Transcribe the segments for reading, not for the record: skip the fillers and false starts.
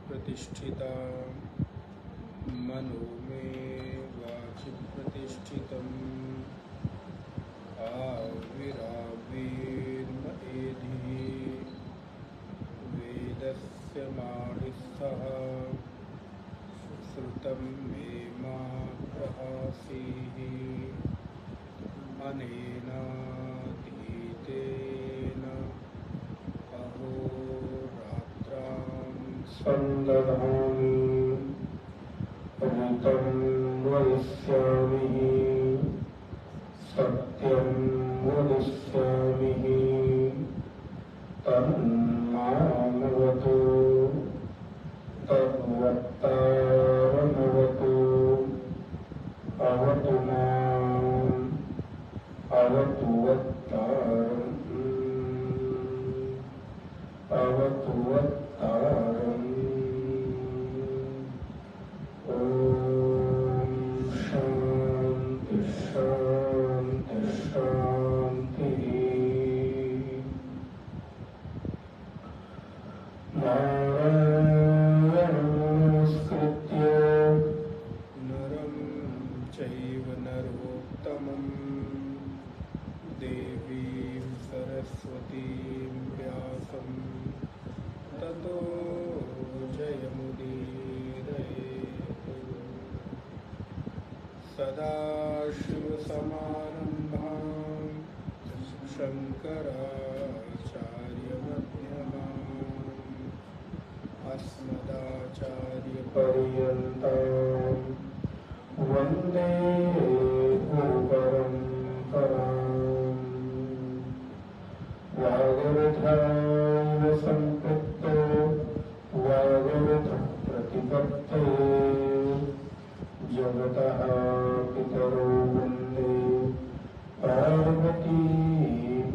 प्रतिष्ठिता मनो में वाचि प्रतिष्ठितम् आविराविर्मएधि वेदस्य माणिस्थः श्रुतं मे मा प्रहासीः अनेनाधीतेन अहोरात्रां संदधामि ऋतं वदिष्यामि सत्यं वदिष्यामि तन्मामवतु तद्वक्तारमवतु अवतु माम् अवतु वक्तारम् अवतु वक्तारम्। ओम शांति शांति शांति। नारायणं नमस्कृत्य नरं चैव नरोत्तमं देवीं सरस्वतीं व्यासं ततो जयमुदीरयेत्। सदाशिवसमारम्भां शङ्कराचार्यमध्यमाम् अस्मदाचार्यपर्यन्तां वन्दे गुरुपरम्पराम्। वागवधाय सम्पृक्तो वागवधः प्रतिपत्ते जगतः पितरो वन्दे पार्वती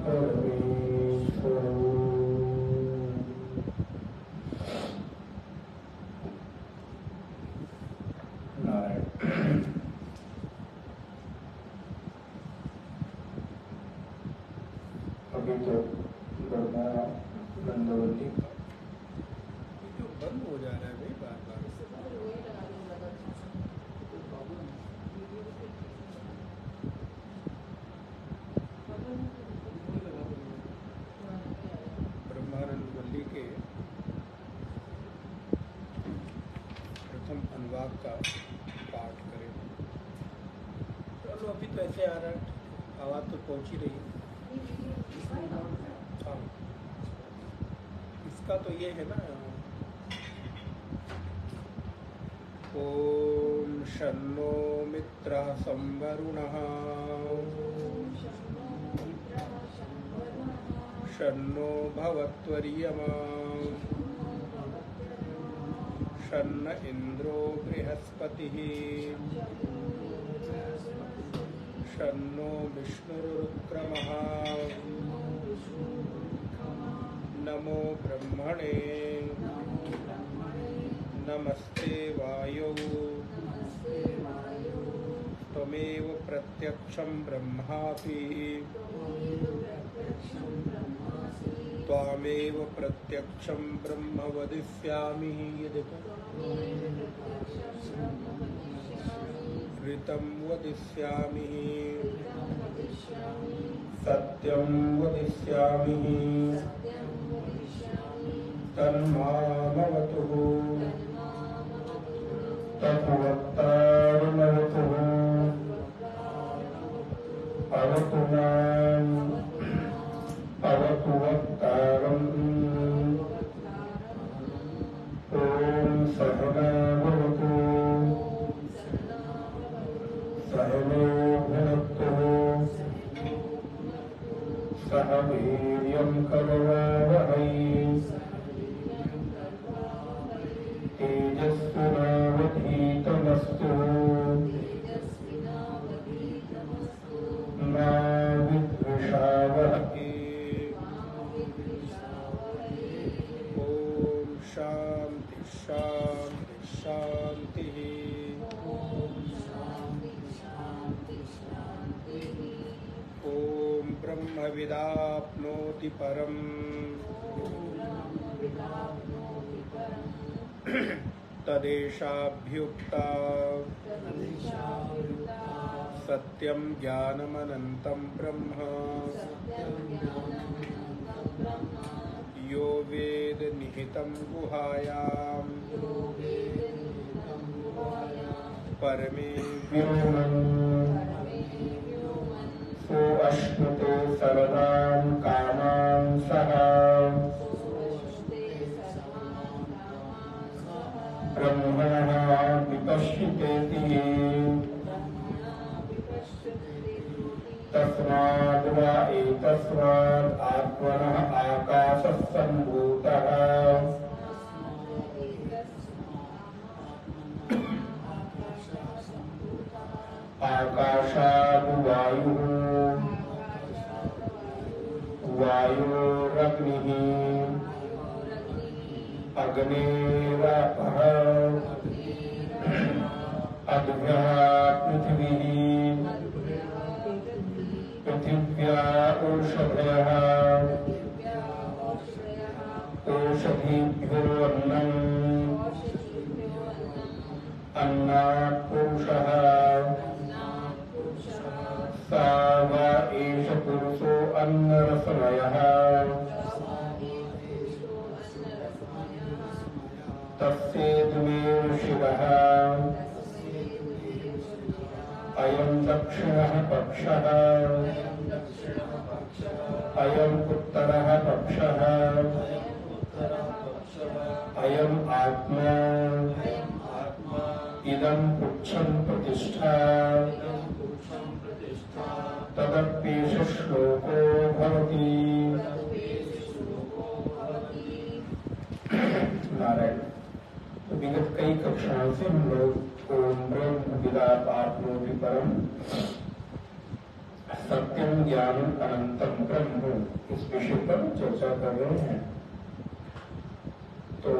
परमेश्वरौ। अभी तो ब्रह्मा नंदवती जो बंद हो जा रहा है भाई बार बार। ब्रह्मानंदवल्ली के प्रथम अनुवाद का पाठ करें। चलो अभी तो ऐसे आ रहा है, आवाज़ तो पहुंच ही रही है। हाँ, इसका तो ये है ना, ओम शन्नो मित्रः संवरुणः शन्नो भवत्वर्यमा शन्न इन्द्रो बृहस्पतिः शन्नो विष्णुरुक्रमः नमो ब्रह्मणे नमस्ते वायौ त्वमेव प्रत्यक्षं ब्रह्मासि त्वामेव प्रत्यक्षं ब्रह्म वदिष्यामि। ये देखो, ऋतं वदिष्यामि सत्यं वदिष्यामि तन्मामवतु तद्वक्तारमवतु अवतु माम् अवतु वक्तारम् ॐ सहना भवतु सहनो भुनक्तु सह वीर्यं करवावहै तेजस्विनावधीतमस्तु मा विद्विषावहै। ॐ शान्ति शान्ति शान्तिः। ॐ ब्रह्मविदाप्नोति परम् तदेशाभ्युक्ता सत्यं ज्ञानमनन्तं ब्रह्म यो वेद निहितं गुहायां परमे व्योमन् सो अश्नुते सर्वान् कामान् सः ब्रह्मणः विपश्यतेति तस्माद् वा एतस्माद् आत्मनः आकाशः सम्भूतः आकाशाद् वायुः वायोरग्निः अग्नेरापः अद्भ्यः पृथिवीः पृथिव्या ओषधयः ओषधीभ्यो अन्नम् अन्नात् पुरुषः सा वा एष पुरुषो अन्नरसमयः तस्येदमेव शिवः अयं दक्षिणः पक्षः अयम् उत्तरः पक्षः अयम् आत्मा इदं पुच्छं प्रतिष्ठा तदप्येष श्लोको भवति। नारायण। तो विगत कई कक्षाओं से हम लोग ओम ब्रह्म विदाप्नोति परम सत्यम ज्ञानम अनंतम ब्रह्म इस विषय पर चर्चा कर रहे हैं। तो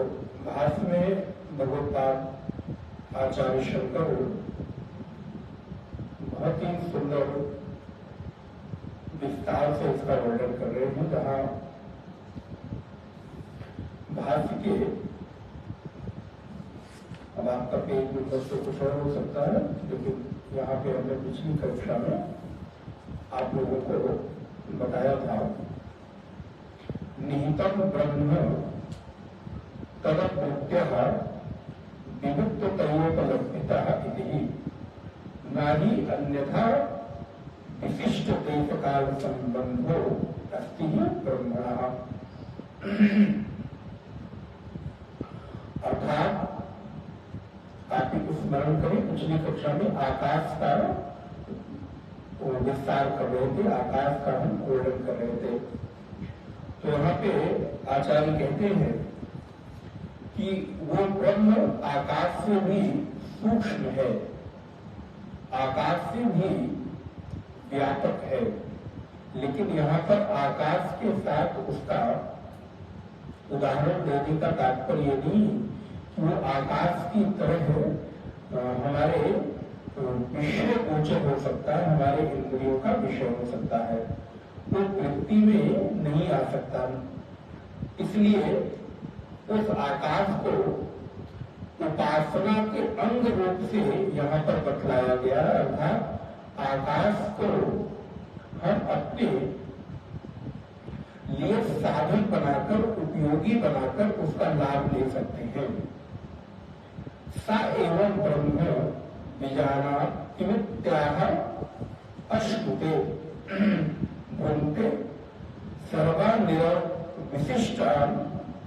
भाष्य में भगवत्पाद आचार्य शंकर बहुत ही सुंदर विस्तार से इसका वर्णन कर रहे हैं। जहाँ भाष्य के अब आपका पेज में से कुछ और हो सकता है, लेकिन यहाँ पे हमने पिछली कक्षा में आप लोगों को बताया था निहितम ब्रह्म तदप्यः विमुक्ततयोपलब्धितः इति नाहि अन्यथा विशिष्ट देशकाल संबंधो अस्ति ब्रह्मणः। अर्थात आप स्मरण करें पिछली कक्षा में आकाश का विस्तार कर रहे थे, आकाश का हम वर्णन कर रहे थे। तो यहाँ पे आचार्य कहते हैं कि वो ब्रह्म आकाश से भी सूक्ष्म है, आकाश से भी व्यापक है, लेकिन यहाँ पर आकाश के साथ उसका उदाहरण देने का तात्पर्य नहीं कि वो आकाश की तरह हमारे विषय गोचर हो सकता है, हमारे इंद्रियों का विषय हो सकता है, वो वृत्ति में नहीं आ सकता। इसलिए उस आकाश को उपासना के अंग रूप से यहाँ पर बतलाया गया। अर्थात आकाश को हम अपने लिए साधन बनाकर, उपयोगी बनाकर उसका लाभ ले सकते हैं। सा एवं ब्रह्म विजानात् किमित्याह अश्नुते भुंक्ते सर्वानिर्विशिष्टान्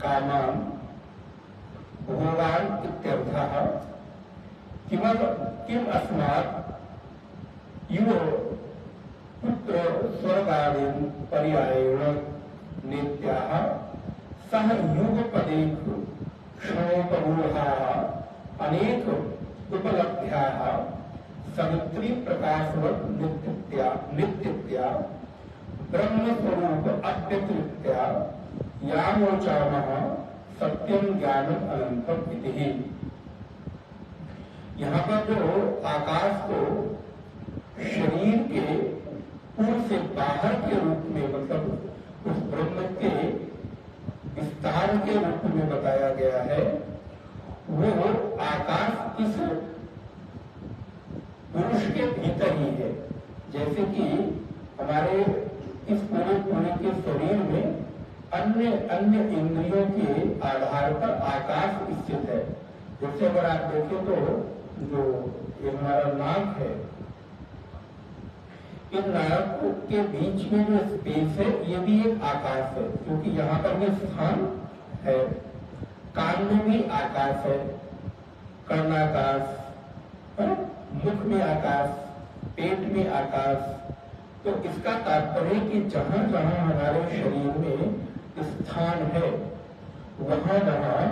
कामान् भोगान् इत्यर्थः। किम अस्मात् इव पुत्र स्वर्गादीन् पर्यायेण नित्याः सह युगपदेः क्षणोपगूढाः अनेक उपलब्ध्याः सवित्री प्रकाशवत् नित्यत्या ब्रह्मस्वरूप अव्यतिरिक्त्या यामोचामः सत्यम ज्ञानम अनंतम इति। यहाँ पर जो आकाश को शरीर के पूर्व से बाहर के रूप में, मतलब उस ब्रह्म के विस्तार के रूप में बताया गया है, वो आकाश इस पुरुष के भीतर ही है। जैसे कि हमारे इस पूरे के शरीर में अन्य इंद्रियों के आधार पर आकाश स्थित है। जैसे अगर आप देखें तो जो ये हमारा नाक है, इन नाक के बीच में जो स्पेस है ये भी एक आकाश है, क्योंकि यहाँ पर भी स्थान है। कान में भी आकाश है, कर्णाकाश, मुख में आकाश, पेट में आकाश। तो इसका तात्पर्य कि जहां जहां हमारे शरीर में स्थान है, वहां वहां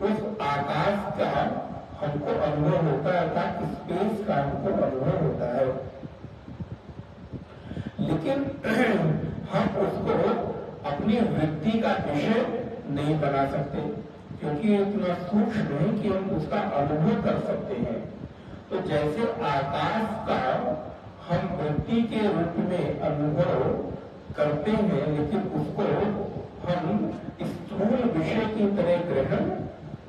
उस आकाश का हमको अनुभव होता है, अर्थात स्पेस का हमको अनुभव होता है। लेकिन हम उसको अपनी वृत्ति का विषय नहीं बना सकते, क्योंकि ये इतना सूक्ष्म है कि हम उसका अनुभव कर सकते हैं। तो जैसे आकाश का हम वृत्ति के रूप में अनुभव करते हैं, लेकिन उसको हम स्थूल विषय की तरह ग्रहण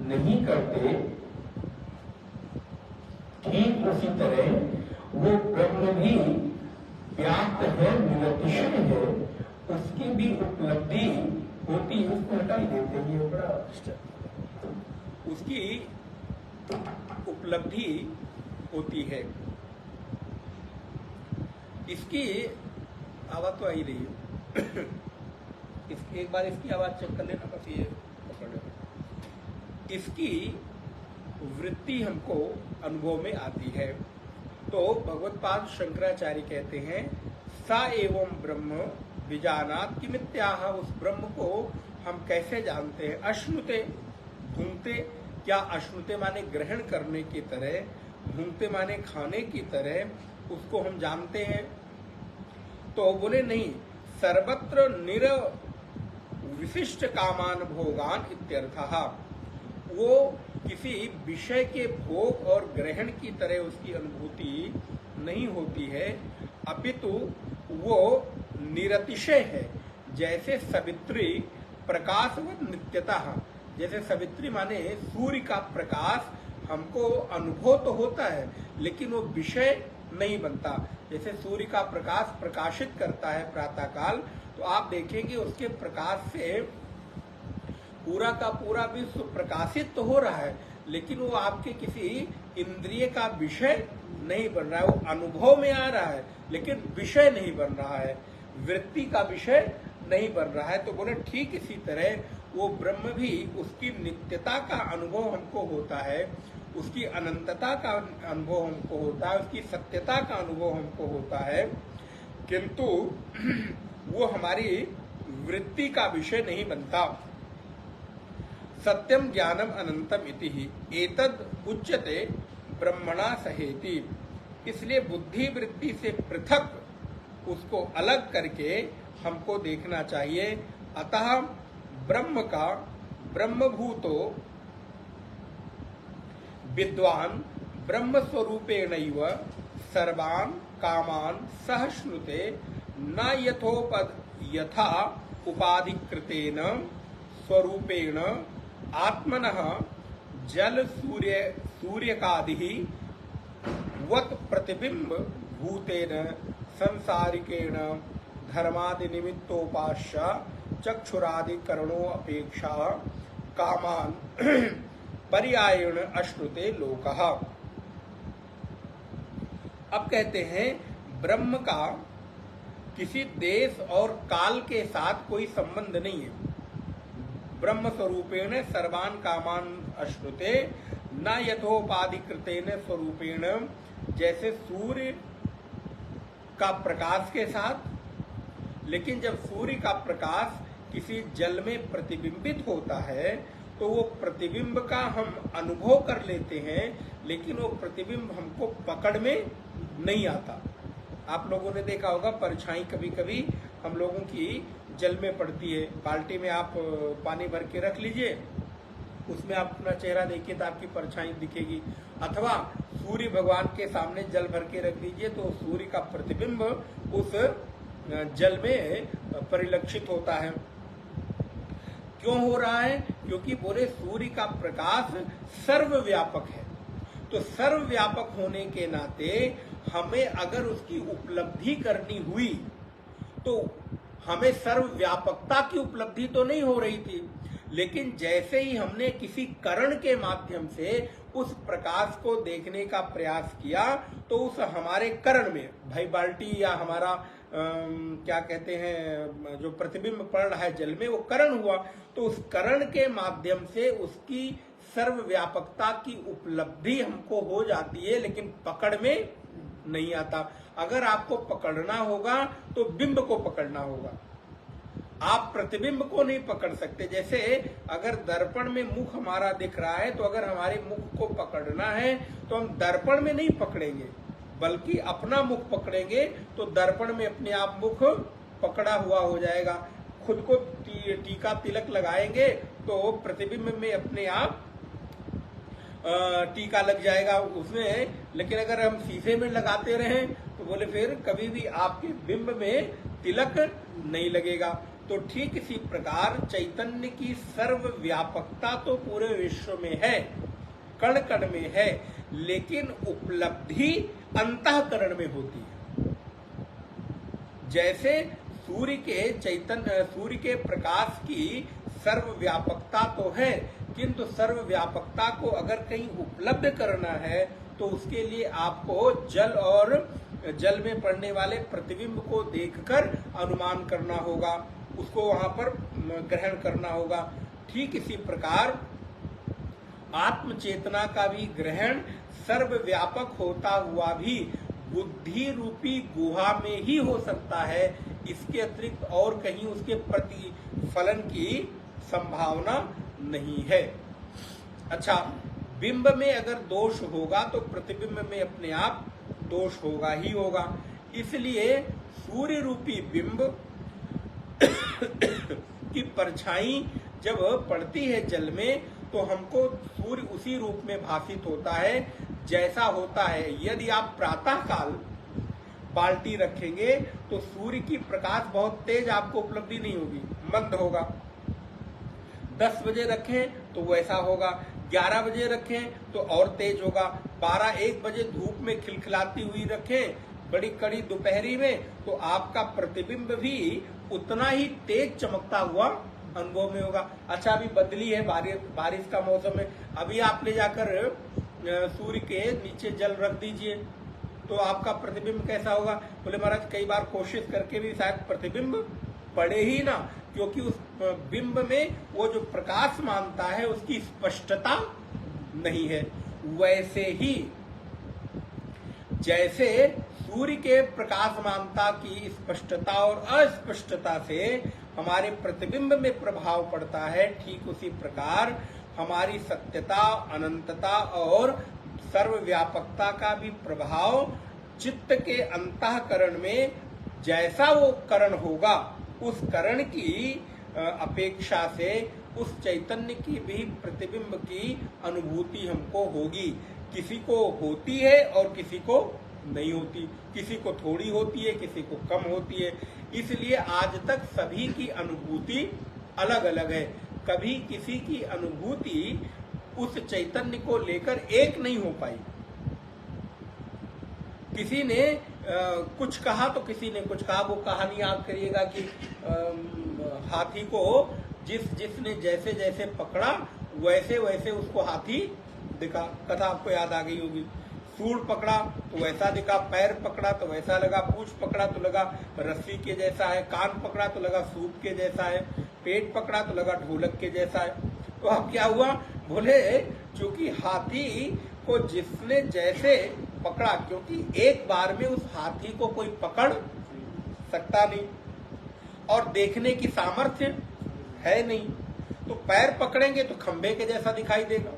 नहीं करते, ठीक उसी तरह वो ब्रह्म भी व्याप्त है, निरतिशय है, उसकी भी उपलब्धि होती है। उसको हटाई देते हैं, ये बड़ा उसकी उपलब्धि होती है। इसकी आवाज तो आई रही है। एक बार इसकी आवाज चेक कर लेना, बस ये पकड़ लेना। इसकी वृत्ति हमको अनुभव में आती है। तो भगवत्पाद शंकराचार्य कहते हैं, सा एवं ब्रह्म विजानात् किमित्याह। उस ब्रह्म को हम कैसे जानते हैं? अश्नुते, भूंगते। क्या अश्नुते माने ग्रहण करने की तरह, भूंगते माने खाने की तरह उसको हम जानते हैं? तो बोले नहीं, सर्वत्र निरविशिष्ट कामान भोगान इत्यर्थः। वो किसी विषय के भोग और ग्रहण की तरह उसकी अनुभूति नहीं होती है, अपितु वो निरतिशय है। जैसे सवित्री प्रकाशवत नित्यता, जैसे सवित्री माने सूर्य का प्रकाश हमको अनुभव तो होता है, लेकिन वो विषय नहीं बनता। जैसे सूर्य का प्रकाश प्रकाशित करता है प्रातःकाल, तो आप देखेंगे उसके प्रकाश से पूरा का पूरा विश्व प्रकाशित तो हो रहा है, लेकिन वो आपके किसी इंद्रिय का विषय नहीं बन रहा है। वो अनुभव में आ रहा है, लेकिन विषय नहीं बन रहा है, वृत्ति का विषय नहीं बन रहा है। तो बोले ठीक इसी तरह वो ब्रह्म भी, उसकी नित्यता का अनुभव हमको होता है, उसकी अनंतता का अनुभव हमको होता है, उसकी सत्यता का अनुभव हमको होता है, किंतु वो हमारी वृत्ति का विषय नहीं बनता। सत्यम ज्ञानम अनंतम इति ही एतद उच्यते ब्रह्मणा सहेति। इसलिए बुद्धि वृत्ति से पृथक उसको अलग करके हमको देखना चाहिए। अतः ब्रह्म का ब्रह्मभूतो विद्वान ब्रह्म स्वरूपेणैव सर्वान् कामान् सहश्नुते न यथा उपाधिकृतेन स्वरूपेण आत्मनः जल सूर्यकादिः वत् प्रतिबिंब भूतेन संसारिकेण धर्मादि निमित्तोपास्य चक्षुरादि करणों अपेक्षा कामान पर्यायण अश्नुते लोकः। अब कहते हैं ब्रह्म का किसी देश और काल के साथ कोई संबंध नहीं है। ब्रह्म स्वरूपेण सर्वान कामान अश्नुते न यथोपाधिकृतेन स्वरूपेण, जैसे सूर्य का प्रकाश के साथ। लेकिन जब सूर्य का प्रकाश किसी जल में प्रतिबिंबित होता है तो वो प्रतिबिंब का हम अनुभव कर लेते हैं, लेकिन वो प्रतिबिंब हमको पकड़ में नहीं आता। आप लोगों ने देखा होगा परछाई कभी कभी हम लोगों की जल में पड़ती है। बाल्टी में आप पानी भर के रख लीजिए, उसमें आप अपना चेहरा देखिए तो आपकी परछाई दिखेगी। अथवा सूर्य भगवान के सामने जल भर के रख दीजिए तो सूर्य का प्रतिबिंब उस जल में परिलक्षित होता है। क्यों हो रहा है? क्योंकि बोले सूर्य का प्रकाश सर्वव्यापक है। तो सर्वव्यापक होने के नाते हमें अगर उसकी उपलब्धि करनी हुई तो हमें सर्वव्यापकता की उपलब्धि तो नहीं हो रही थी, लेकिन जैसे ही हमने किसी करण के माध्यम से उस प्रकाश को देखने का प्रयास किया तो उस हमारे करण में, भाई बाल्टी या हमारा क्या कहते हैं जो प्रतिबिंब पड़ रहा है जल में, वो करण हुआ। तो उस करण के माध्यम से उसकी सर्वव्यापकता की उपलब्धि हमको हो जाती है, लेकिन पकड़ में नहीं आता। अगर आपको पकड़ना होगा तो बिंब को पकड़ना होगा, आप प्रतिबिंब को नहीं पकड़ सकते। जैसे अगर दर्पण में मुख हमारा दिख रहा है तो अगर हमारे मुख को पकड़ना है तो हम दर्पण में नहीं पकड़ेंगे, बल्कि अपना मुख पकड़ेंगे तो दर्पण में अपने आप मुख पकड़ा हुआ हो जाएगा। खुद को टीका तिलक लगाएंगे तो प्रतिबिंब में अपने आप टीका लग जाएगा उसमें। लेकिन अगर हम शीशे में लगाते रहें तो बोले फिर कभी भी आपके बिंब में तिलक नहीं लगेगा। तो ठीक इसी प्रकार चैतन्य की सर्वव्यापकता तो पूरे विश्व में है, कण कण में है, लेकिन उपलब्धि अंतःकरण में होती है। जैसे सूर्य के प्रकाश की सर्वव्यापकता तो है, किंतु सर्वव्यापकता को अगर कहीं उपलब्ध करना है तो उसके लिए आपको जल और जल में पड़ने वाले प्रतिबिंब को देखकर अनुमान करना होगा, उसको वहां पर ग्रहण करना होगा। ठीक इसी प्रकार आत्म चेतना का भी ग्रहण सर्वव्यापक होता हुआ भी बुद्धि रूपी गुहा में ही हो सकता है। इसके अतिरिक्त और कहीं उसके प्रतिफलन की संभावना नहीं है। अच्छा, बिंब में अगर दोष होगा तो प्रतिबिंब में अपने आप दोष होगा ही होगा। इसलिए सूर्य रूपी बिंब की परछाई जब पड़ती है जल में तो हमको सूर्य उसी रूप में भासित होता है जैसा होता है। यदि आप प्रातः काल बाल्टी रखेंगे तो सूर्य की प्रकाश बहुत तेज आपको उपलब्धि नहीं होगी, मंद होगा। 10 बजे रखें तो वैसा होगा, 11 बजे रखें तो और तेज होगा, 12-1 बजे धूप में खिलखिलाती हुई रखें बड़ी कड़ी दोपहरी में तो आपका प्रतिबिंब भी उतना ही तेज चमकता हुआ अनुभव में होगा। अच्छा, अभी बदली है, बारिश का मौसम है, अभी आप ले जाकर सूर्य के नीचे जल रख दीजिए तो आपका प्रतिबिंब कैसा होगा? बोले महाराज कई बार कोशिश करके भी शायद प्रतिबिंब पड़े ही ना, क्योंकि उस बिंब में वो जो प्रकाश मानता है उसकी स्पष्टता नहीं है। वैसे ही जैसे सूर्य के प्रकाशमानता की स्पष्टता और अस्पष्टता से हमारे प्रतिबिंब में प्रभाव पड़ता है, ठीक उसी प्रकार हमारी सत्यता, अनंतता और सर्वव्यापकता का भी प्रभाव चित्त के अंतःकरण में जैसा वो करण होगा उस करण की अपेक्षा से उस चैतन्य की भी प्रतिबिंब की अनुभूति हमको होगी। किसी को होती है और किसी को नहीं होती, किसी को थोड़ी होती है, किसी को कम होती है। इसलिए आज तक सभी की अनुभूति अलग अलग है। कभी किसी की अनुभूति उस चैतन्य को लेकर एक नहीं हो पाई। किसी ने कुछ कहा तो किसी ने कुछ कहा। वो कहानी आप करिएगा कि हाथी को जिसने जैसे जैसे पकड़ा वैसे वैसे उसको हाथी दिखा। कथा आपको याद आ गई होगी। सूंड पकड़ा तो वैसा दिखा, पैर पकड़ा तो वैसा लगा, पूंछ पकड़ा तो लगा रस्सी के जैसा है, कान पकड़ा तो लगा सूप के जैसा है, पेट पकड़ा तो लगा ढोलक के जैसा है। तो अब क्या हुआ, बोले चूंकि हाथी को जिसने जैसे पकड़ा, क्योंकि एक बार में उस हाथी को कोई पकड़ सकता नहीं और देखने की सामर्थ्य है नहीं, तो पैर पकड़ेंगे तो खंबे के जैसा दिखाई देगा।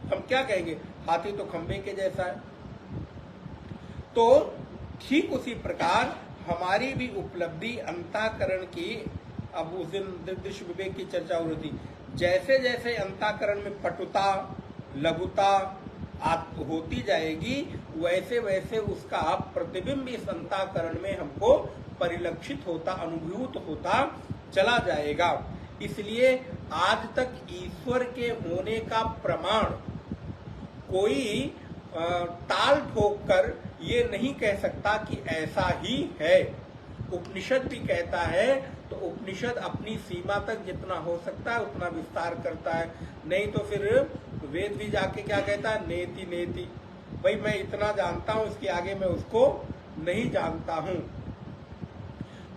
हम क्या कहेंगे, हाथी तो खंबे के जैसा है। तो ठीक उसी प्रकार हमारी भी उपलब्धि अंतःकरण की, अब उस दिन दृश्य विवेक की चर्चा हो रही थी, जैसे जैसे अंतःकरण में पटुता लघुता होती जाएगी वैसे वैसे उसका प्रतिबिंब इस अंतःकरण में हमको परिलक्षित होता, अनुभूत होता चला जाएगा। इसलिए आज तक ईश्वर के होने का प्रमाण कोई ताल ठोक कर ये नहीं कह सकता कि ऐसा ही है। उपनिषद भी कहता है तो उपनिषद अपनी सीमा तक जितना हो सकता है उतना विस्तार करता है, नहीं तो फिर वेद भी जाके क्या कहता है, नेति नेति, भाई मैं इतना जानता हूं, इसके आगे मैं उसको नहीं जानता हूं,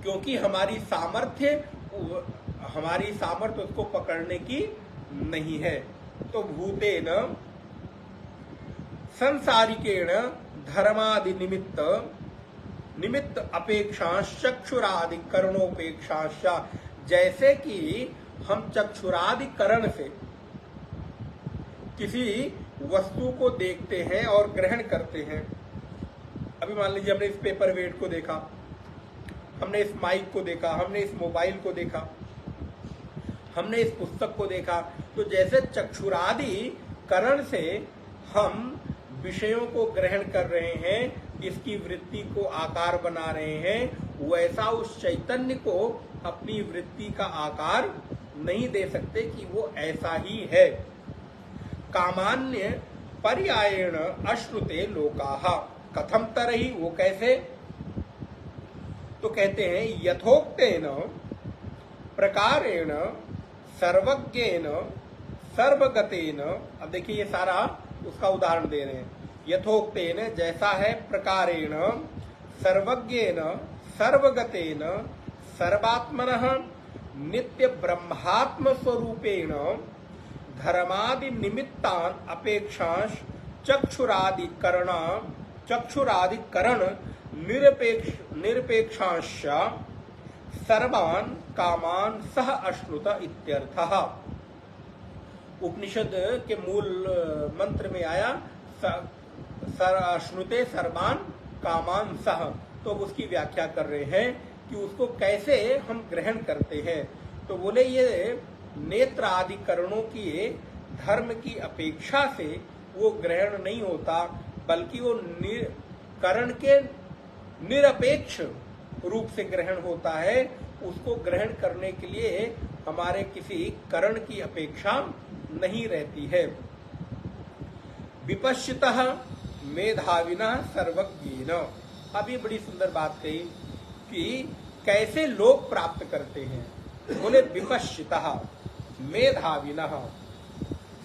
क्योंकि हमारी सामर्थ्य उसको पकड़ने की नहीं है। तो भूतेन संसारिकेण धर्मादि निमित्त अपेक्षा चक्षुरादि करणोपेक्षाश्च, जैसे कि हम चक्षुरादि करण से किसी वस्तु को देखते हैं और ग्रहण करते हैं। अभी मान लीजिए हमने इस पेपर वेट को देखा, हमने इस माइक को देखा, हमने इस मोबाइल को देखा, हमने इस पुस्तक को देखा, तो जैसे चक्षुरादि करण से हम विषयों को ग्रहण कर रहे हैं, इसकी वृत्ति को आकार बना रहे हैं, वैसा उस चैतन्य को अपनी वृत्ति का आकार नहीं दे सकते कि वो ऐसा ही है। कामान्य पर्यायेण अश्नुते लोकाः, कथम तरहि, वो कैसे, तो कहते हैं यथोक्तेन प्रकारेण सर्वज्ञेन सर्वगतेन। अब देखिए ये सारा उसका उदाहरण दे रहे हैं। यथोक्तेन जैसा है, प्रकारेण सर्वज्ञेन सर्वगतेन सर्वात्मनः नित्य ब्रह्मात्म स्वरूपेण धर्मादि निमित्तान अपेक्षांश चक्षुरादिकरण निरपेक्षांश सर्वान् कामान सह अश्नुत इत्यर्थः। उपनिषद के मूल मंत्र में आया अश्नुते सर्वान् कामान सह, तो उसकी व्याख्या कर रहे हैं कि उसको कैसे हम ग्रहण करते हैं। तो बोले ये नेत्र आदि करणों की धर्म की अपेक्षा से वो ग्रहण नहीं होता, बल्कि वो करण के निरपेक्ष रूप से ग्रहण होता है। उसको ग्रहण करने के लिए हमारे किसी करण की अपेक्षा नहीं रहती है। विपश्चितः मेधाविना सर्वज्ञेन, अब ये बड़ी सुंदर बात कही कि कैसे लोग प्राप्त करते हैं। बोले विपश्चितः मेधाविनः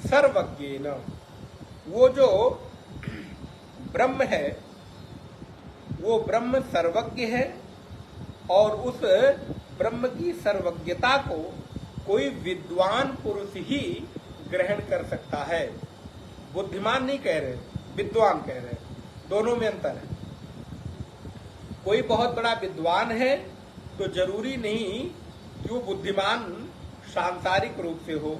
सर्वज्ञेन, वो जो ब्रह्म है वो ब्रह्म सर्वज्ञ है, और उस ब्रह्म की सर्वज्ञता को कोई विद्वान पुरुष ही ग्रहण कर सकता है। बुद्धिमान नहीं कह रहे, विद्वान कह रहे, दोनों में अंतर है। कोई बहुत बड़ा विद्वान है तो जरूरी नहीं कि वो बुद्धिमान सांसारिक रूप से हो,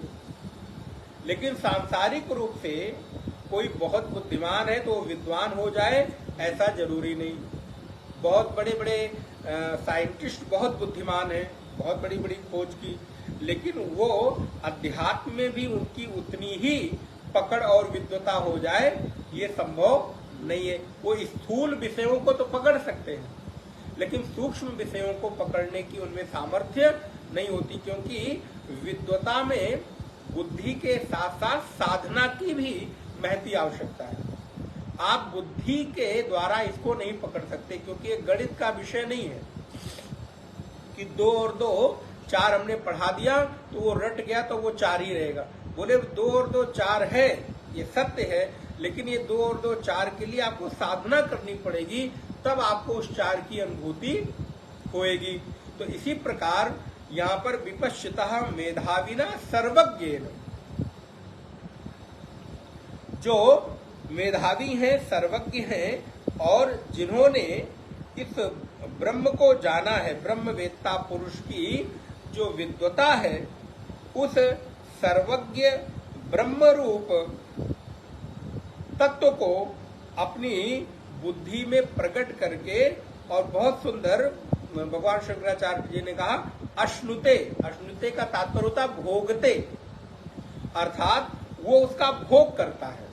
लेकिन सांसारिक रूप से कोई बहुत बुद्धिमान है तो वो विद्वान हो जाए ऐसा जरूरी नहीं। बहुत बड़े बड़े साइंटिस्ट बहुत बुद्धिमान हैं, बहुत बड़ी बड़ी खोज की, लेकिन वो अध्यात्म में भी उनकी उतनी ही पकड़ और विद्वता हो जाए ये संभव नहीं है। वो स्थूल विषयों को तो पकड़ सकते हैं, लेकिन सूक्ष्म विषयों को पकड़ने की उनमें सामर्थ्य नहीं होती, क्योंकि विद्वता में बुद्धि के साथ साथ साधना की भी महती आवश्यकता है। आप बुद्धि के द्वारा इसको नहीं पकड़ सकते, क्योंकि ये गणित का विषय नहीं है कि 2 और 2 4 हमने पढ़ा दिया तो वो रट गया तो वो 4 ही रहेगा। बोले 2 और 2 4 है, ये सत्य है, लेकिन ये 2 और 2 4 के लिए आपको साधना करनी पड़ेगी, तब आपको उस 4 की अनुभूति होएगी। तो इसी प्रकार यहाँ पर विपश्चितः मेधाविना सर्वज्ञेन, जो मेधावी हैं, सर्वज्ञ हैं और जिन्होंने इस ब्रह्म को जाना है, ब्रह्मवेत्ता पुरुष की जो विद्वता है, उस सर्वज्ञ ब्रह्म रूप तत्व को अपनी बुद्धि में प्रकट करके, और बहुत सुंदर भगवान शंकराचार्य जी ने कहा अश्नुते, अश्नुते का तात्पर्य होता है भोगते, अर्थात वो उसका भोग करता है।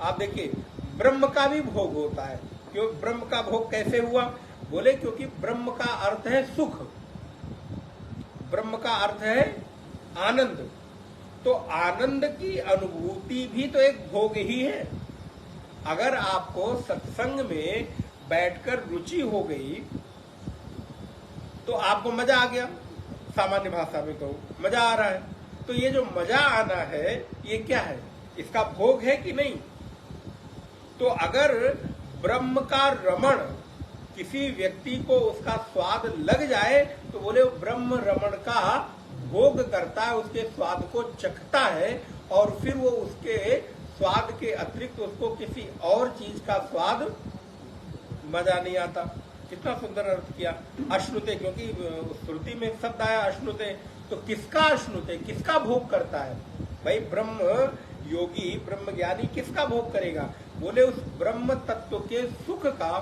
आप देखिए ब्रह्म का भी भोग होता है। क्यों ब्रह्म का भोग कैसे हुआ? बोले क्योंकि ब्रह्म का अर्थ है सुख, ब्रह्म का अर्थ है आनंद, तो आनंद की अनुभूति भी तो एक भोग ही है। अगर आपको सत्संग में बैठकर रुचि हो गई तो आपको मजा आ गया, सामान्य भाषा में कहो मजा आ रहा है, तो ये जो मजा आना है ये क्या है? इसका भोग है कि नहीं? तो अगर ब्रह्म का रमण किसी व्यक्ति को उसका स्वाद लग जाए तो बोले वो ब्रह्म रमण का भोग करता है, उसके स्वाद को चखता है, और फिर वो उसके स्वाद के अतिरिक्त उसको किसी और चीज का स्वाद मजा नहीं आता। कितना सुंदर अर्थ किया अश्नुते, क्योंकि श्रुति में शब्द आया अश्नुते, तो किसका अश्नुते, किसका भोग करता है? भाई ब्रह्म योगी, ब्रह्म ज्ञानी किसका भोग करेगा? बोले उस ब्रह्म तत्व के सुख का,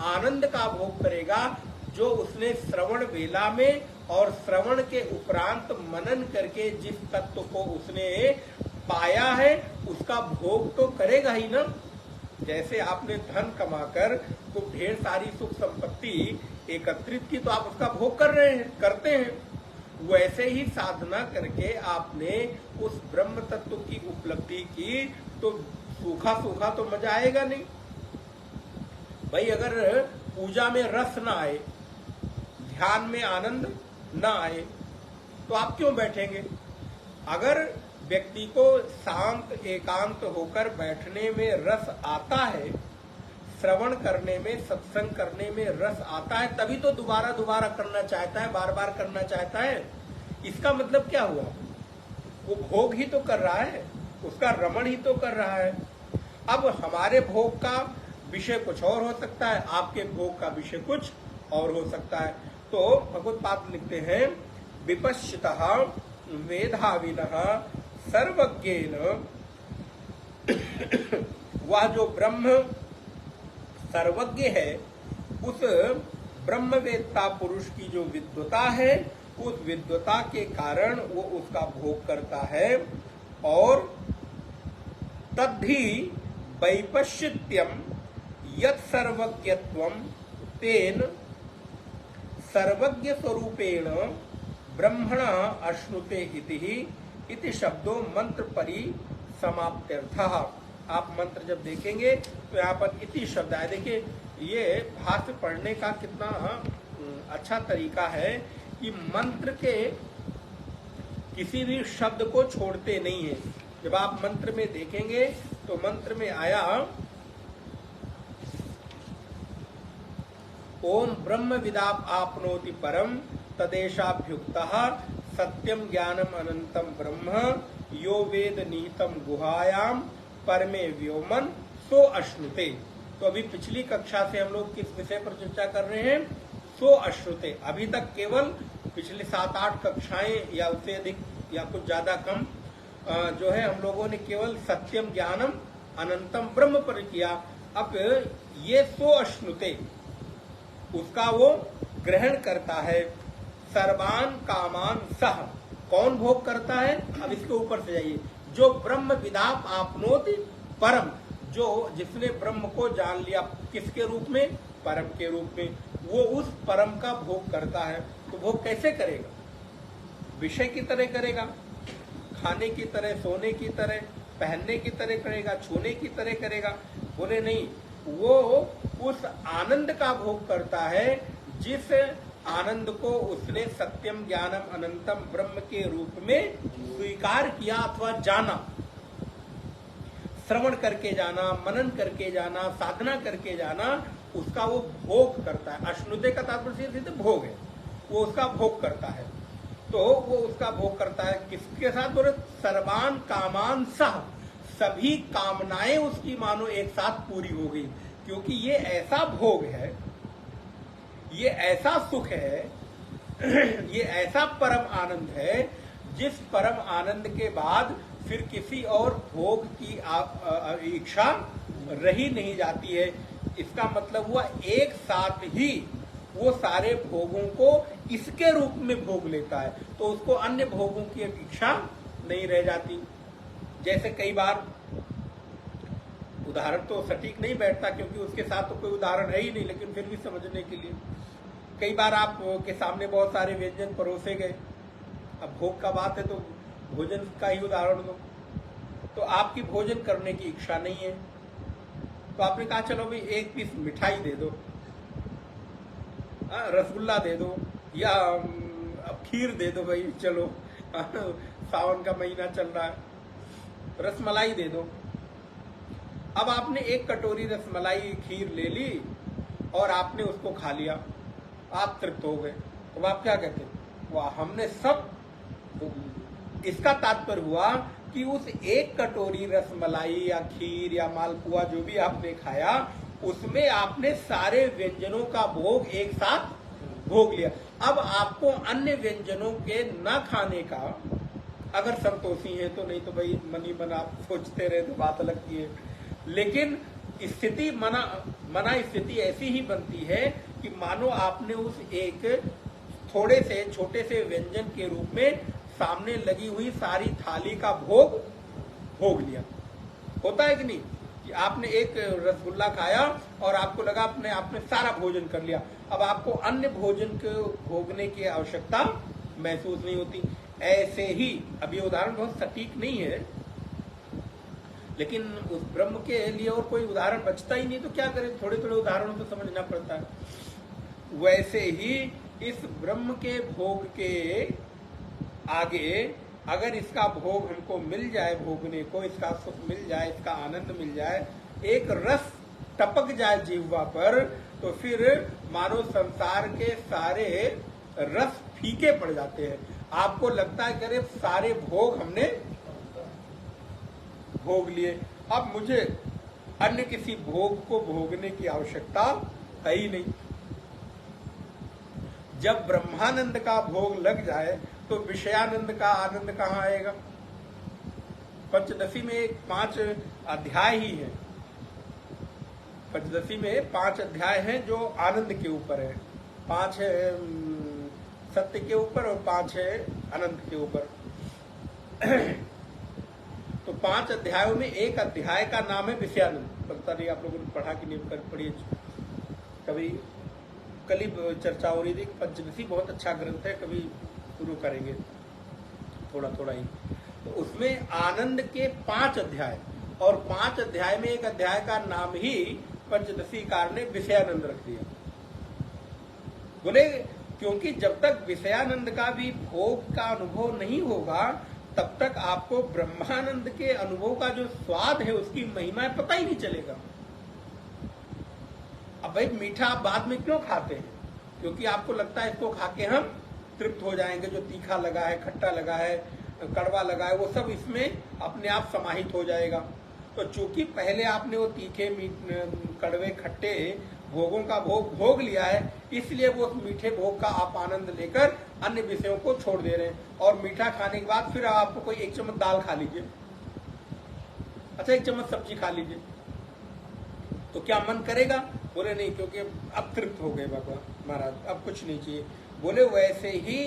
आनंद का भोग करेगा, जो उसने श्रवण वेला में और श्रवण के उपरांत मनन करके जिस तत्व को उसने पाया है उसका भोग तो करेगा ही ना। जैसे आपने धन कमाकर तो ढेर सारी सुख संपत्ति एकत्रित की, तो आप उसका भोग कर रहे हैं, करते हैं। वैसे ही साधना करके आपने उस ब्रह्म तत्व की उपलब्धि की, तो सूखा सूखा तो मजा आएगा नहीं। भाई अगर पूजा में रस ना आए, ध्यान में आनंद ना आए, तो आप क्यों बैठेंगे? अगर व्यक्ति को शांत एकांत होकर बैठने में रस आता है, श्रवण करने में, सत्संग करने में रस आता है, तभी तो दोबारा दोबारा करना चाहता है, बार बार करना चाहता है। इसका मतलब क्या हुआ? वो भोग ही तो कर रहा है, उसका रमण ही तो कर रहा है। अब हमारे भोग का विषय कुछ और हो सकता है, आपके भोग का विषय कुछ और हो सकता है। तो भगवत्पाद लिखते हैं विपश्चितः मेधाविनः सर्वज्ञेन, वह जो ब्रह्म सर्वज्ञ है, उस ब्रह्मवेत्ता पुरुष की जो विद्वता है, उस विद्वता के कारण वो उसका भोग करता है। और तद्धि वैपश्चित्यम यत् सर्वज्ञत्वम तेन सर्वज्ञ स्वरूपेण ब्रह्मणा अश्नुते इति शब्दों मंत्र परिसमाप्त्यर्थः। आप मंत्र जब देखेंगे तो यहाँ पर इति शब्द आए। देखिए ये भाष्य पढ़ने का कितना अच्छा तरीका है कि मंत्र के किसी भी शब्द को छोड़ते नहीं है। जब आप मंत्र में देखेंगे तो मंत्र में आया ओम ब्रह्म विदाप आपनोति परम तदेशाभ्युक्तः सत्यम ज्ञानम अनंतम ब्रह्म यो वेद निहितम गुहायाम परमे व्योमन सो अश्नुते। तो अभी पिछली कक्षा से हम लोग किस विषय पर चर्चा कर रहे हैं? सो अश्नुते। अभी तक केवल पिछले 7-8 कक्षाएं या उससे अधिक या कुछ ज्यादा कम जो है हम लोगों ने केवल सत्यम ज्ञानम अनंतम ब्रह्म पर किया। अब ये सो अश्नुते उसका वो ग्रहण करता है। सर्वान कामान सह, कौन भोग करता है? अब इसके ऊपर से जाइए, जो ब्रह्म विदाप आपनोति परम, जो जिसने ब्रह्म को जान लिया, किसके रूप में? परम के रूप में, वो उस परम का भोग करता है। तो भोग कैसे करेगा? विषय की तरह करेगा, खाने की तरह, सोने की तरह, पहनने की तरह करेगा, छूने की तरह करेगा? बोले नहीं, वो उस आनंद का भोग करता है जिस आनंद को उसने सत्यम ज्ञानम अनंतम ब्रह्म के रूप में स्वीकार किया अथवा जाना, श्रवण करके जाना, मनन करके जाना, साधना करके जाना, उसका वो भोग करता है। अश्नुते का तात्पर्य सीधे भोग है, वो उसका भोग करता है। तो वो उसका भोग करता है किसके साथ? बोले सर्वान कामान सह, सभी कामनाएं उसकी मानो एक साथ पूरी हो गई, क्योंकि ये ऐसा भोग है, ये ऐसा सुख है, ये ऐसा परम आनंद है जिस परम आनंद के बाद फिर किसी और भोग की इच्छा रही नहीं जाती है। इसका मतलब हुआ एक साथ ही वो सारे भोगों को इसके रूप में भोग लेता है, तो उसको अन्य भोगों की इच्छा नहीं रह जाती। जैसे कई बार, उदाहरण तो सटीक नहीं बैठता क्योंकि उसके साथ तो कोई उदाहरण है ही नहीं, लेकिन फिर भी समझने के लिए, कई बार आप के सामने बहुत सारे व्यंजन परोसे गए, अब भोग का बात है तो भोजन का ही उदाहरण दो, तो आपकी भोजन करने की इच्छा नहीं है, तो आपने कहा चलो भाई एक पीस मिठाई दे दो, रसगुल्ला दे दो, या अब खीर दे दो भाई, चलो सावन का महीना चल रहा है, रसमलाई दे दो। अब आपने एक कटोरी रसमलाई खीर ले ली और आपने उसको खा लिया, आप तृप्त हो गए, तो आप क्या कहते हैं? वाह, हमने सब। इसका तात्पर्य हुआ कि उस एक कटोरी रसमलाई या खीर या मालपुआ जो भी आपने खाया, उसमें आपने सारे व्यंजनों का भोग एक साथ भोग लिया। अब आपको अन्य व्यंजनों के न खाने का, अगर संतोषी है तो, नहीं तो भाई मन ही मन आप सोचते रहे तो बात अलग की है, लेकिन स्थिति मना स्थिति ऐसी ही बनती है कि मानो आपने उस एक थोड़े से छोटे से व्यंजन के रूप में सामने लगी हुई सारी थाली का भोग लिया। होता है कि नहीं कि आपने एक रसगुल्ला खाया और आपको लगा आपने सारा भोजन कर लिया, अब आपको अन्य भोजन को भोगने की आवश्यकता महसूस नहीं होती। ऐसे ही, अब ये उदाहरण बहुत सटीक नहीं है, लेकिन उस ब्रह्म के लिए और कोई उदाहरण बचता ही नहीं, तो क्या करें, थोड़े थोड़े उदाहरणों को समझना पड़ता है। वैसे ही इस ब्रह्म के भोग के आगे अगर इसका भोग हमको मिल जाए, भोगने को इसका सुख मिल जाए, इसका आनंद मिल जाए, एक रस टपक जाए जीवा पर, तो फिर मानो संसार के सारे रस फीके पड़ जाते हैं। आपको लगता है कि अरे सारे भोग हमने भोग लिए, अब मुझे अन्य किसी भोग को भोगने की आवश्यकता है ही नहीं। जब ब्रह्मानंद का भोग लग जाए तो विषयानंद का आनंद कहाँ आएगा? पंचदशी में 5 अध्याय ही है, पंचदशी में 5 अध्याय हैं जो आनंद के ऊपर है, 5 है सत्य के ऊपर और 5 है अनंत के ऊपर। तो 5 अध्यायों में एक अध्याय का नाम है विषयानंद। पता नहीं आप लोगों ने पढ़ा कि नहीं पढ़ी, कभी कल ही चर्चा हो रही थी। पंचदशी बहुत अच्छा ग्रंथ है, कभी शुरू करेंगे थोड़ा थोड़ा ही। तो उसमें आनंद के 5 अध्याय, और 5 अध्याय में एक अध्याय का नाम ही पंचदशीकार ने विषयानंद रख दिया। बोले क्योंकि जब तक विषयानंद का भी भोग का अनुभव नहीं होगा, तब तक आपको ब्रह्मानंद के अनुभव का जो स्वाद है, उसकी महिमा पता ही नहीं चलेगा। अब भाई मीठा आप बाद में क्यों खाते हैं? क्योंकि आपको लगता है इसको खा के हम तृप्त हो जाएंगे, जो तीखा लगा है, खट्टा लगा है, कड़वा लगा है, वो सब इसमें अपने आप समाहित हो जाएगा। तो चूंकि पहले आपने वो तीखे, कड़वे, खट्टे भोगों का भोग लिया है, इसलिए वो मीठे भोग का आप आनंद लेकर अन्य विषयों को छोड़ दे रहे हैं। और मीठा खाने के बाद फिर आपको कोई 1 चम्मच दाल खा लीजिए, अच्छा 1 चम्मच सब्जी खा लीजिए, तो क्या मन करेगा? बोले नहीं, क्योंकि अब तृप्त हो गए बाबा महाराज, अब कुछ नहीं चाहिए। बोले वैसे ही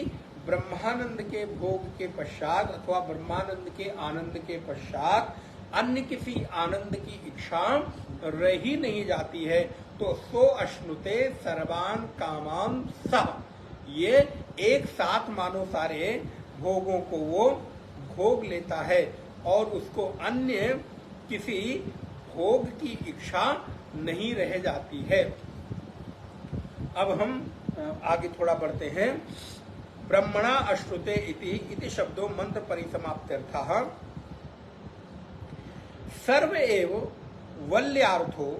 ब्रह्मानंद के भोग के पश्चात अथवा ब्रह्मानंद के आनंद के पश्चात अन्य किसी आनंद की इच्छा रह ही नहीं जाती है। तो सो अश्नुते सर्वान कामान सह, ये एक साथ मानो सारे भोगों को वो भोग लेता है और उसको अन्य किसी भोग की इच्छा नहीं रह जाती है। अब हम आगे थोड़ा बढ़ते हैं। ब्रह्मणा अश्नुते इति शब्दो मंत्र परिसमाप्त्यर्थः। सर्व एव वल्यार्थो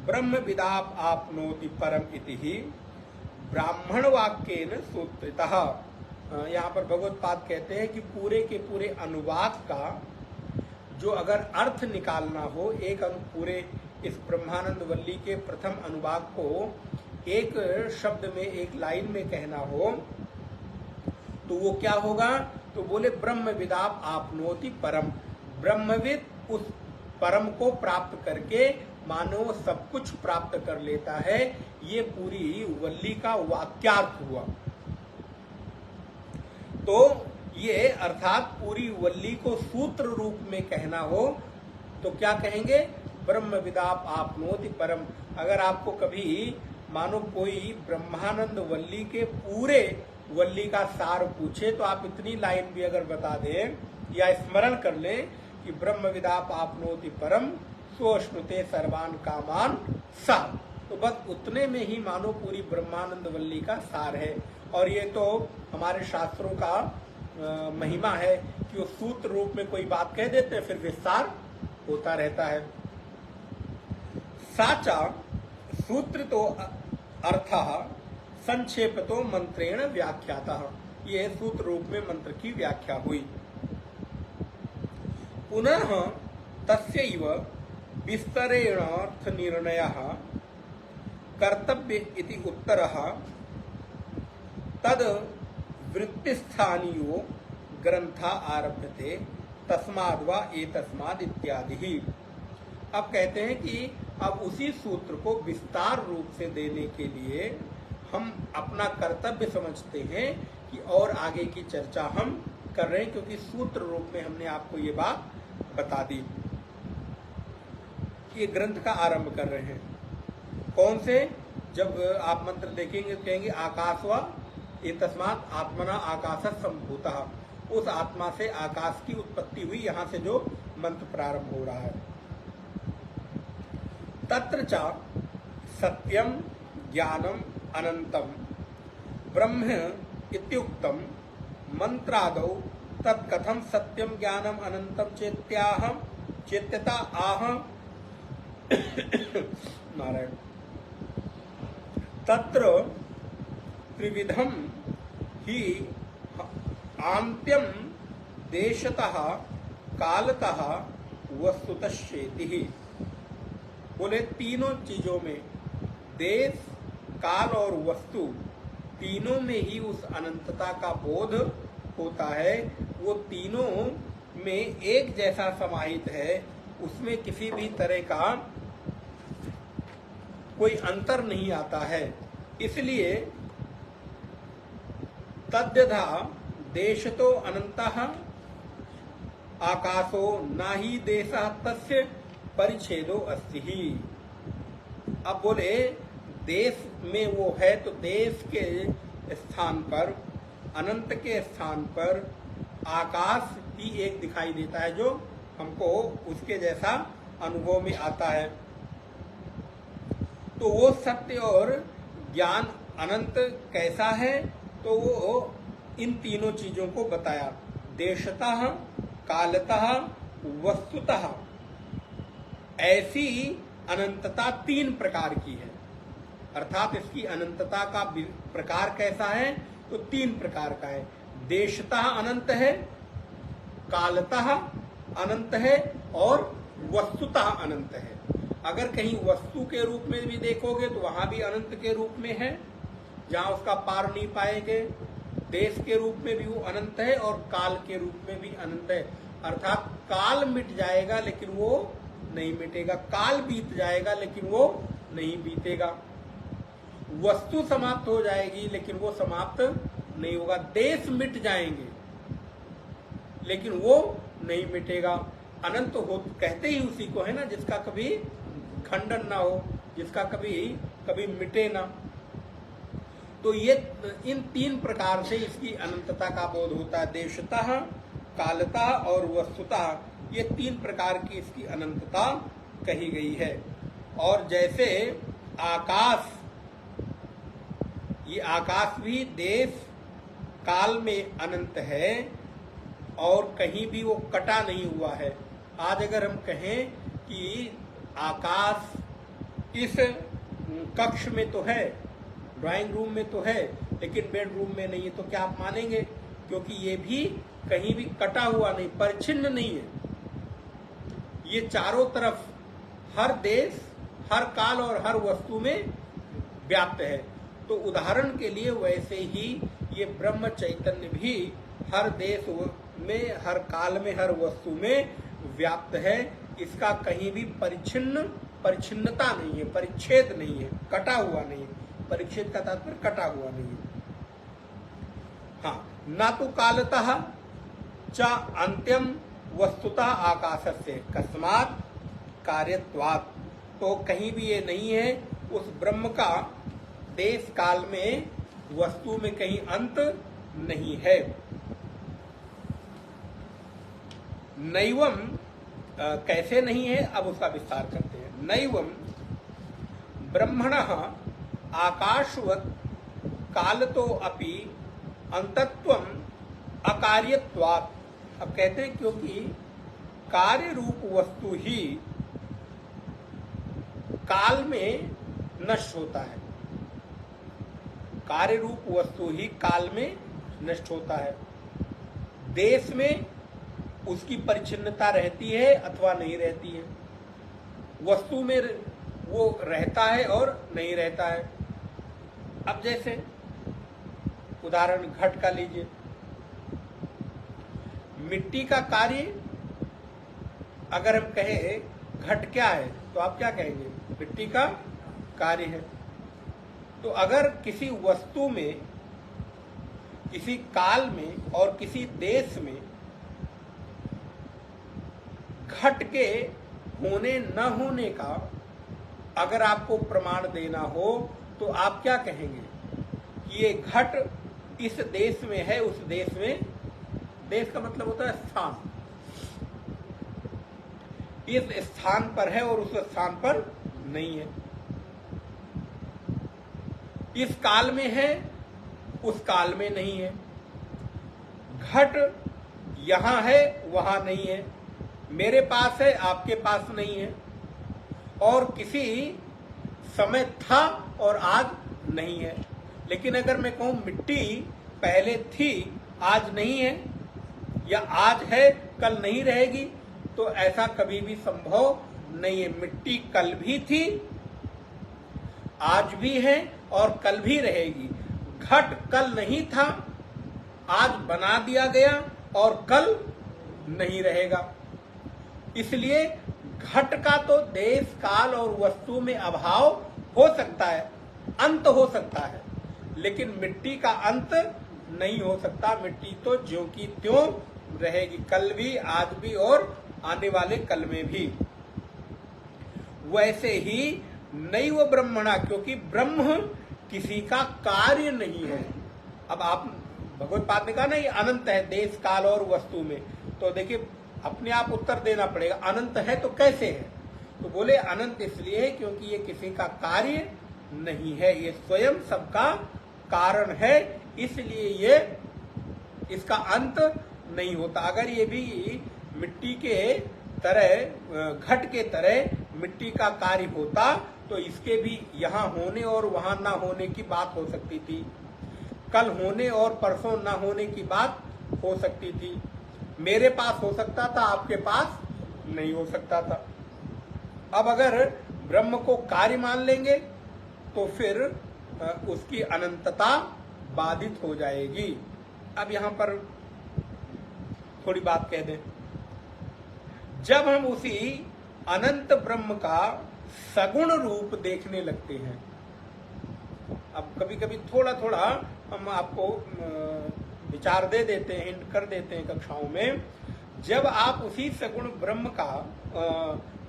ब्रह्म विदाप आपनोति परम इति ही ब्राह्मण वाक्येन सूत्रितः। यहाँ पर भगवत्पाद कहते हैं कि पूरे के पूरे अनुवाद का जो अगर अर्थ निकालना हो, एक पूरे इस ब्रह्मानंद वल्ली के प्रथम अनुवाद को एक शब्द में, एक लाइन में कहना हो तो वो क्या होगा? तो बोले ब्रह्म विदाप आपनोति परम, ब्रह्मविद उस परम को प्राप्त करके मानो सब कुछ प्राप्त कर लेता है। ये पूरी वल्ली का वाक्यार्थ हुआ। तो ये अर्थात पूरी वल्ली को सूत्र रूप में कहना हो तो क्या कहेंगे? ब्रह्म विदाप आपनोति परम। अगर आपको कभी मानो कोई ब्रह्मानंद वल्ली के पूरे वल्ली का सार पूछे तो आप इतनी लाइन भी अगर बता दें या स्मरण कर लें कि ब्रह्म विदाप आपनोति परम सोश्नुते सर्वान कामान सा, तो बस उतने में ही मानो पूरी ब्रह्मानंद वल्ली का सार है। और ये तो हमारे शास्त्रों का महिमा है कि वो सूत्र रूप में कोई बात कह देते हैं, फिर विस्तार होता रहता है। साचा सूत्र तो अर्थः संक्षेपतो मंत्रेण व्याख्यातः। ये सूत्र रूप में मंत्र की व्याख्या हुई। पुनः तस्यैव विस्तरेण अर्थ निर्णयः कर्तव्य इति उत्तरः तद वृत्तिस्थानीयो ग्रंथा आरभ्यते तस्माद् वा एतस्माद् इत्यादि। अब कहते हैं कि अब उसी सूत्र को विस्तार रूप से देने के लिए हम अपना कर्तव्य समझते हैं कि और आगे की चर्चा हम कर रहे हैं, क्योंकि सूत्र रूप में हमने आपको ये बात बता दी। ये ग्रंथ का आरंभ कर रहे हैं। कौन से? जब आप मंत्र देखेंगे तो कहेंगे आकाशवा एतस्मात् आत्मना आकाशः संभूतः। उस आत्मा से आकाश की उत्पत्ति हुई, यहां से जो मंत्र प्रारंभ हो रहा है। तत्र च सत्यम ज्ञानम अनंतम ब्रह्म इत्युक्तम मंत्रादौ तत्कथम सत्यम ज्ञानम अनंतम चेत्यता आह नारायण। तत्र त्रिविधम ही आंत्यम देशतः कालतः वस्तुतश्चेति। बोले तीनों चीजों में, देश, काल और वस्तु, तीनों में ही उस अनंतता का बोध होता है। वो तीनों में एक जैसा समाहित है, उसमें किसी भी तरह का कोई अंतर नहीं आता है। इसलिए तद्यथा देशतो अनंतः आकाशो नाहि देशः तस्य परिच्छेदो अस्ति ही। अब बोले देश में वो है तो देश के स्थान पर, अनंत के स्थान पर आकाश ही एक दिखाई देता है जो हमको उसके जैसा अनुभव में आता है। तो वो सत्य और ज्ञान अनंत कैसा है? तो वो इन तीनों चीजों को बताया। देशतः, कालतः, वस्तुतः। ऐसी अनंतता तीन प्रकार की है। अर्थात इसकी अनंतता का प्रकार कैसा है? तो तीन प्रकार का है। देशतः अनंत है, कालतः अनंत है और वस्तुतः अनंत है। अगर कहीं वस्तु के रूप में भी देखोगे तो वहां भी अनंत के रूप में है, जहां उसका पार नहीं पाएंगे। देश के रूप में भी वो अनंत है और काल के रूप में भी अनंत है। अर्थात काल मिट जाएगा लेकिन वो नहीं मिटेगा, काल बीत जाएगा लेकिन वो नहीं बीतेगा। वस्तु समाप्त हो जाएगी लेकिन वो समाप्त नहीं होगा। देश मिट जाएंगे लेकिन वो नहीं मिटेगा। अनंत हो कहते ही उसी को है ना, जिसका कभी खंडन ना हो, जिसका कभी मिटे ना। तो ये इन तीन प्रकार से इसकी अनंतता का बोध होता है। देशतः, कालतः और वस्तुतः, ये तीन प्रकार की इसकी अनंतता कही गई है। और जैसे आकाश, ये आकाश भी देश, काल में अनंत है और कहीं भी वो कटा नहीं हुआ है। आज अगर हम कहें कि आकाश इस कक्ष में तो है, ड्राइंग रूम में तो है, लेकिन बेडरूम में नहीं है, तो क्या आप मानेंगे? क्योंकि ये भी कहीं भी कटा हुआ नहीं, परिच्छिन्न नहीं है। ये चारों तरफ, हर देश, हर काल और हर वस्तु में व्याप्त है। तो उदाहरण के लिए वैसे ही ये ब्रह्म चैतन्य भी हर देश में, हर काल में, हर वस्तु में व्याप्त है। इसका कहीं भी परिच्छिन्नता नहीं है, परिच्छेद नहीं है, कटा हुआ नहीं है। परिच्छेद का तात्पर्य कटा हुआ नहीं है। हाँ, ना तो कालतः च अंत्यम वस्तुतः आकाशस्य कस्मात् कार्यत्वात्। तो कहीं भी ये नहीं है उस ब्रह्म का देश काल में, वस्तु में कहीं अंत नहीं है। नैवम कैसे नहीं है, अब उसका विस्तार करते हैं। नैवम ब्रह्मणः आकाशवत् कालतो अपि अंतत्वम अकार्यत्वात्। अब कहते हैं क्योंकि कार्य रूप वस्तु ही काल में नष्ट होता है। कार्य रूप वस्तु ही काल में नष्ट होता है। देश में उसकी परिच्छिन्नता रहती है अथवा नहीं रहती है। वस्तु में वो रहता है और नहीं रहता है। अब जैसे उदाहरण घट का लीजिए। मिट्टी का कार्य अगर हम कहें घट क्या है, तो आप क्या कहेंगे? मिट्टी का कार्य है। तो अगर किसी वस्तु में, किसी काल में और किसी देश में घट के होने न होने का अगर आपको प्रमाण देना हो, तो आप क्या कहेंगे कि ये घट इस देश में है, उस देश में, देश का मतलब होता है स्थान, इस स्थान पर है और उस स्थान पर नहीं है। इस काल में है, उस काल में नहीं है। घट यहां है, वहां नहीं है। मेरे पास है, आपके पास नहीं है। और किसी समय था और आज नहीं है। लेकिन अगर मैं कहूं मिट्टी पहले थी, आज नहीं है, या आज है कल नहीं रहेगी, तो ऐसा कभी भी संभव नहीं है। मिट्टी कल भी थी, आज भी है और कल भी रहेगी। घट कल नहीं था, आज बना दिया गया और कल नहीं रहेगा। इसलिए घट का तो देश काल और वस्तु में अभाव हो सकता है, अंत हो सकता है, लेकिन मिट्टी का अंत नहीं हो सकता। मिट्टी तो ज्यों की त्यों रहेगी, कल भी, आज भी और आने वाले कल में भी। वैसे ही नैव ब्रह्मणा, क्योंकि ब्रह्म किसी का कार्य नहीं है। अब आप भगवत्पाद ने कहा ना, ये अनंत है देश काल और वस्तु में, तो देखिए अपने आप उत्तर देना पड़ेगा, अनंत है तो कैसे है? तो बोले अनंत इसलिए है क्योंकि ये किसी का कार्य नहीं है, ये स्वयं सबका कारण है, इसलिए ये इसका अंत नहीं होता। अगर ये भी मिट्टी के तरह, घट के तरह मिट्टी का कार्य होता, तो इसके भी यहाँ होने और वहां ना होने की बात हो सकती थी, कल होने और परसों ना होने की बात हो सकती थी। मेरे पास हो सकता था, आपके पास नहीं हो सकता था। अब अगर ब्रह्म को कार्य मान लेंगे तो फिर उसकी अनंतता बाधित हो जाएगी। अब यहां पर थोड़ी बात कह दें। जब हम उसी अनंत ब्रह्म का सगुण रूप देखने लगते हैं, अब कभी कभी थोड़ा थोड़ा हम आपको विचार दे देते हैं, हिंट कर देते हैं कक्षाओं में। जब आप उसी सगुण ब्रह्म का,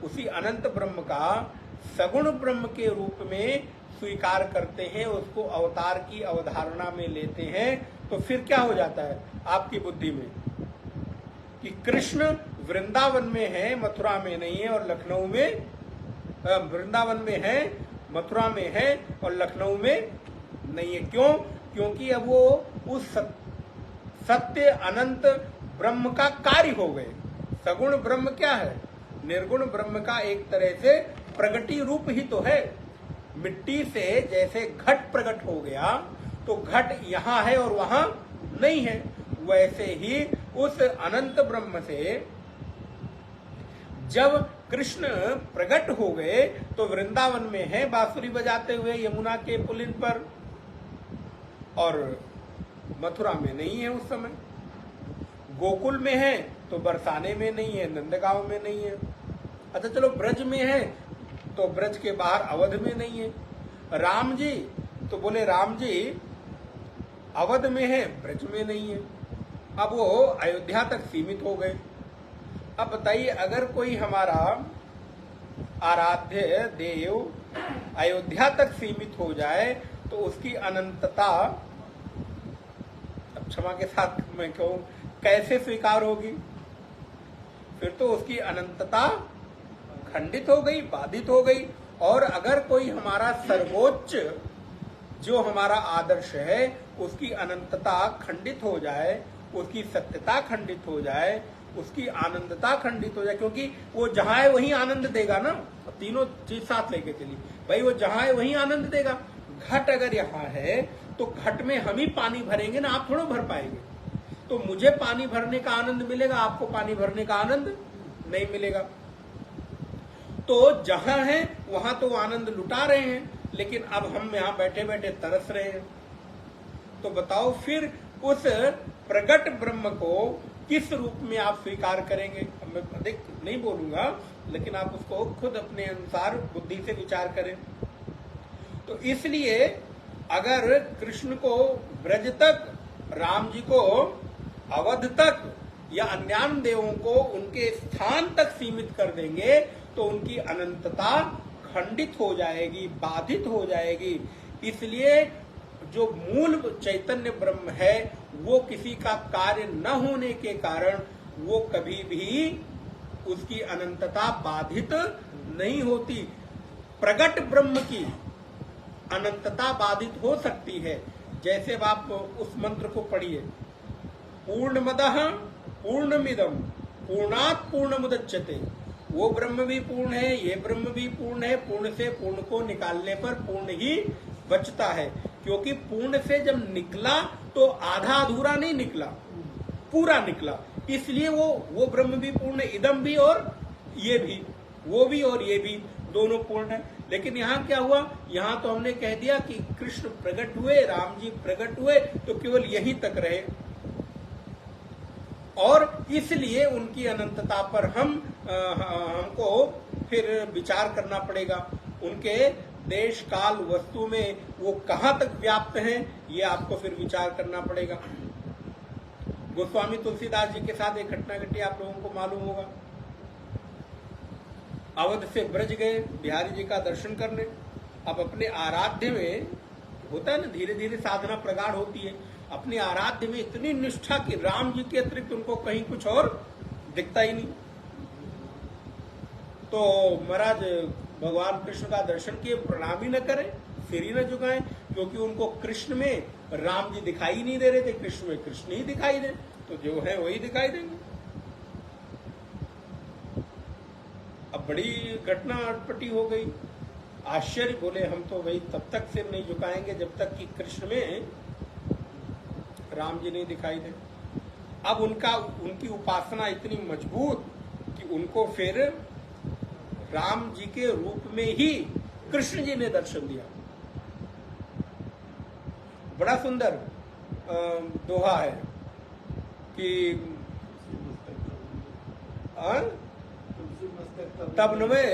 उसी अनंत ब्रह्म का सगुण ब्रह्म के रूप में स्वीकार करते हैं, उसको अवतार की अवधारणा में लेते हैं, तो फिर क्या हो जाता है आपकी बुद्धि में कि कृष्ण वृंदावन में है, मथुरा में नहीं है, और लखनऊ में, वृंदावन में है, मथुरा में है और लखनऊ में नहीं है। क्यों? क्योंकि अब वो उस सत्य अनंत ब्रह्म का कार्य हो गए। सगुण ब्रह्म क्या है? निर्गुण ब्रह्म का एक तरह से प्रगति रूप ही तो है। मिट्टी से जैसे घट प्रकट हो गया तो घट यहाँ है और वहां नहीं है, वैसे ही उस अनंत ब्रह्म से जब कृष्ण प्रकट हो गए तो वृंदावन में है बांसुरी बजाते हुए यमुना के पुलिन पर, और मथुरा में नहीं है उस समय। गोकुल में है तो बरसाने में नहीं है, नंदगांव में नहीं है। अच्छा चलो ब्रज में है तो ब्रज के बाहर अवध में नहीं है। राम जी तो बोले राम जी अवध में है, ब्रज में नहीं है। अब वो अयोध्या तक सीमित हो गए। अब बताइए, अगर कोई हमारा आराध्य देव अयोध्या तक सीमित हो जाए तो उसकी अनंतता, अब क्षमा के साथ मैं कहूं, कैसे स्वीकार होगी? फिर तो उसकी अनंतता खंडित हो गई, बाधित हो गई। और अगर कोई हमारा सर्वोच्च जो हमारा आदर्श है उसकी अनंतता खंडित हो जाए, उसकी सत्यता खंडित हो जाए, उसकी आनंदता खंडित हो जाए, क्योंकि वो जहां है वहीं आनंद देगा ना। तीनों चीज साथ लेके चलिए भाई, वो जहां है वहीं आनंद देगा। घट अगर यहाँ है तो घट में हम ही पानी भरेंगे ना, आप थोड़ा भर पाएंगे। तो मुझे पानी भरने का आनंद मिलेगा, आपको पानी भरने का आनंद नहीं मिलेगा। तो जहां है वहां तो आनंद लुटा रहे हैं, लेकिन अब हम यहां बैठे बैठे तरस रहे हैं। तो बताओ फिर उस प्रगट ब्रह्म को किस रूप में आप स्वीकार करेंगे? अब मैं अधिक नहीं बोलूंगा, लेकिन आप उसको खुद अपने अनुसार बुद्धि से विचार करें। तो इसलिए अगर कृष्ण को ब्रज तक, राम जी को अवध तक, या अन्य देवों को उनके स्थान तक सीमित कर देंगे तो उनकी अनंतता खंडित हो जाएगी, बाधित हो जाएगी। इसलिए जो मूल चैतन्य ब्रह्म है वो किसी का कार्य न होने के कारण वो कभी भी उसकी अनंतता बाधित नहीं होती। प्रगट ब्रह्म की अनंतता बाधित हो सकती है। जैसे आप उस मंत्र को पढ़िए, पूर्णमदः पूर्णमिदं पूर्णात् पूर्णमुदच्यते। वो ब्रह्म भी पूर्ण है, ये ब्रह्म भी पूर्ण है। पूर्ण से पूर्ण को निकालने पर पूर्ण ही बचता है, क्योंकि पूर्ण से जब निकला तो आधा अधूरा नहीं निकला, पूरा निकला। इसलिए वो ब्रह्म भी पूर्ण है, इदम भी और ये भी, वो भी और ये भी, दोनों पूर्ण है। लेकिन यहाँ क्या हुआ? यहाँ तो हमने कह दिया कि कृष्ण प्रकट हुए, राम जी प्रकट हुए, तो केवल यहीं तक रहे, और इसलिए उनकी अनंतता पर हमको फिर विचार करना पड़ेगा। उनके देश काल वस्तु में वो कहां तक व्याप्त हैं, ये आपको फिर विचार करना पड़ेगा। गोस्वामी तुलसीदास जी के साथ एक घटना घटी, आप लोगों को मालूम होगा। अवध से ब्रज गए बिहारी जी का दर्शन करने। अब अपने आराध्य में होता है ना, धीरे धीरे साधना प्रगाढ़ होती है। अपने आराध्य में इतनी निष्ठा कि राम जी के अतिरिक्त उनको कहीं कुछ और दिखता ही नहीं। तो महाराज भगवान कृष्ण का दर्शन किए, प्रणाम ही न करें, सिर ही न झुकाएं, क्योंकि उनको कृष्ण में राम जी दिखाई ही नहीं दे रहे थे। कृष्ण में कृष्ण ही दिखाई दे, तो जो है वही दिखाई देंगे। अब बड़ी घटना अटपटी हो गई। आश्चर्य, बोले हम तो वही तब तक सिर नहीं झुकाएंगे जब तक कि कृष्ण में राम जी नहीं दिखाई दे। अब उनकी उपासना इतनी मजबूत कि उनको फिर राम जी के रूप में ही कृष्ण जी ने दर्शन दिया। बड़ा सुंदर दोहा है कि तब नवे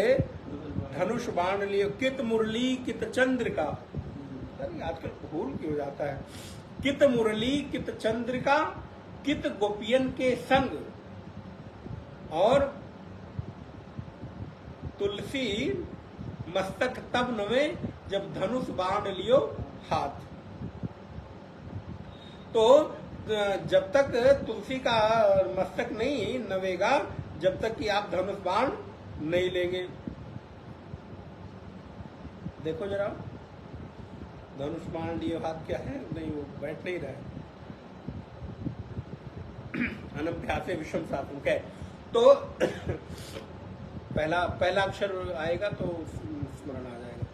धनुष बाण लियो, कित मुरली कित चंद्रिका। आजकल भूल क्यों जाता है? कित मुरली कित चंद्रिका, कित गोपियन के संग, और तुलसी मस्तक तब नवे जब धनुष बाण लियो हाथ। तो जब तक तुलसी का मस्तक नहीं नवेगा जब तक कि आप धनुष बाण नहीं लेंगे। देखो जरा, धनुष बाण लिए हाथ क्या है? नहीं, वो बैठ नहीं रहा है। अनभ्यासे विषम सात्विक है। तो पहला अक्षर आएगा तो स्मरण आ जाएगा।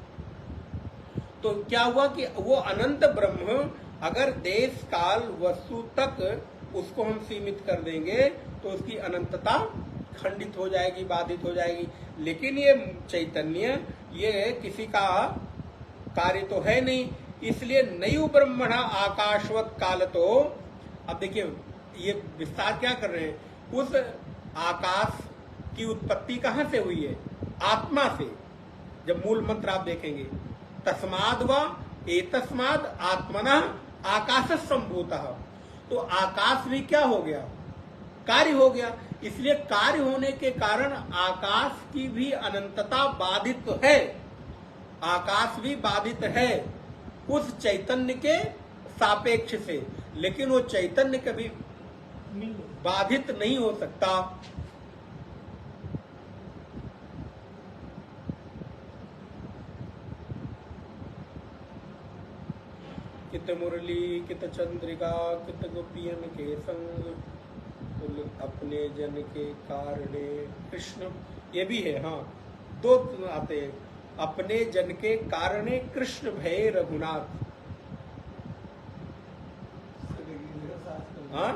तो क्या हुआ कि वो अनंत ब्रह्म अगर देश काल वस्तु तक उसको हम सीमित कर देंगे तो उसकी अनंतता खंडित हो जाएगी, बाधित हो जाएगी। लेकिन ये चैतन्य ये किसी का कार्य तो है नहीं, इसलिए नयु ब्रह्मण आकाशवत काल। तो अब देखिए ये विस्तार क्या कर रहे हैं, उस आकाश की उत्पत्ति कहां से हुई है? आत्मा से। जब मूल मंत्र आप देखेंगे, तस्माद व एतस्माद आत्मना आकाश संभूतः, तो आकाश भी क्या हो गया? कार्य हो गया। इसलिए कार्य होने के कारण आकाश की भी अनंतता बाधित है, आकाश भी बाधित है उस चैतन्य के सापेक्ष से। लेकिन वो चैतन्य कभी बाधित नहीं हो सकता। कित मुरली कित चंद्रिका कित गोपियन के संग, अपने जन के कारणे कृष्ण, ये भी है। हाँ, दो आते हैं, अपने जन के कारणे कृष्ण भय रघुनाथ। हाँ,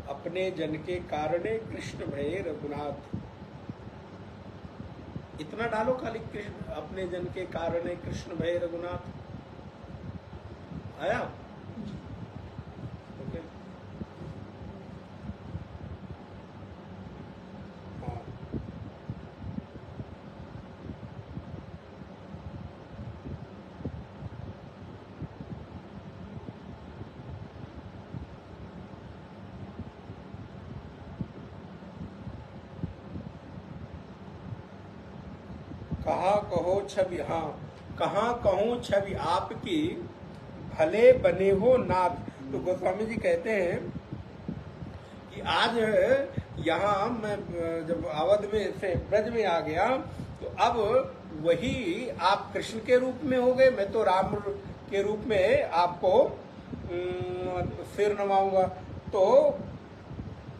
अपने जन के कारणे कृष्ण भय रघुनाथ, इतना डालो खाली, कृष्ण अपने जन के कारणे कृष्ण भय रघुनाथ आया। ओके, हाँ, कहा कहो छवि, हाँ, कहाँ कहूँ छवि आपकी भले बने हो नाथ। तो गोस्वामी जी कहते हैं कि आज यहाँ मैं जब अवध में से ब्रज में आ गया तो अब वही आप कृष्ण के रूप में हो गए, मैं तो राम के रूप में आपको सिर नवाऊंगा। तो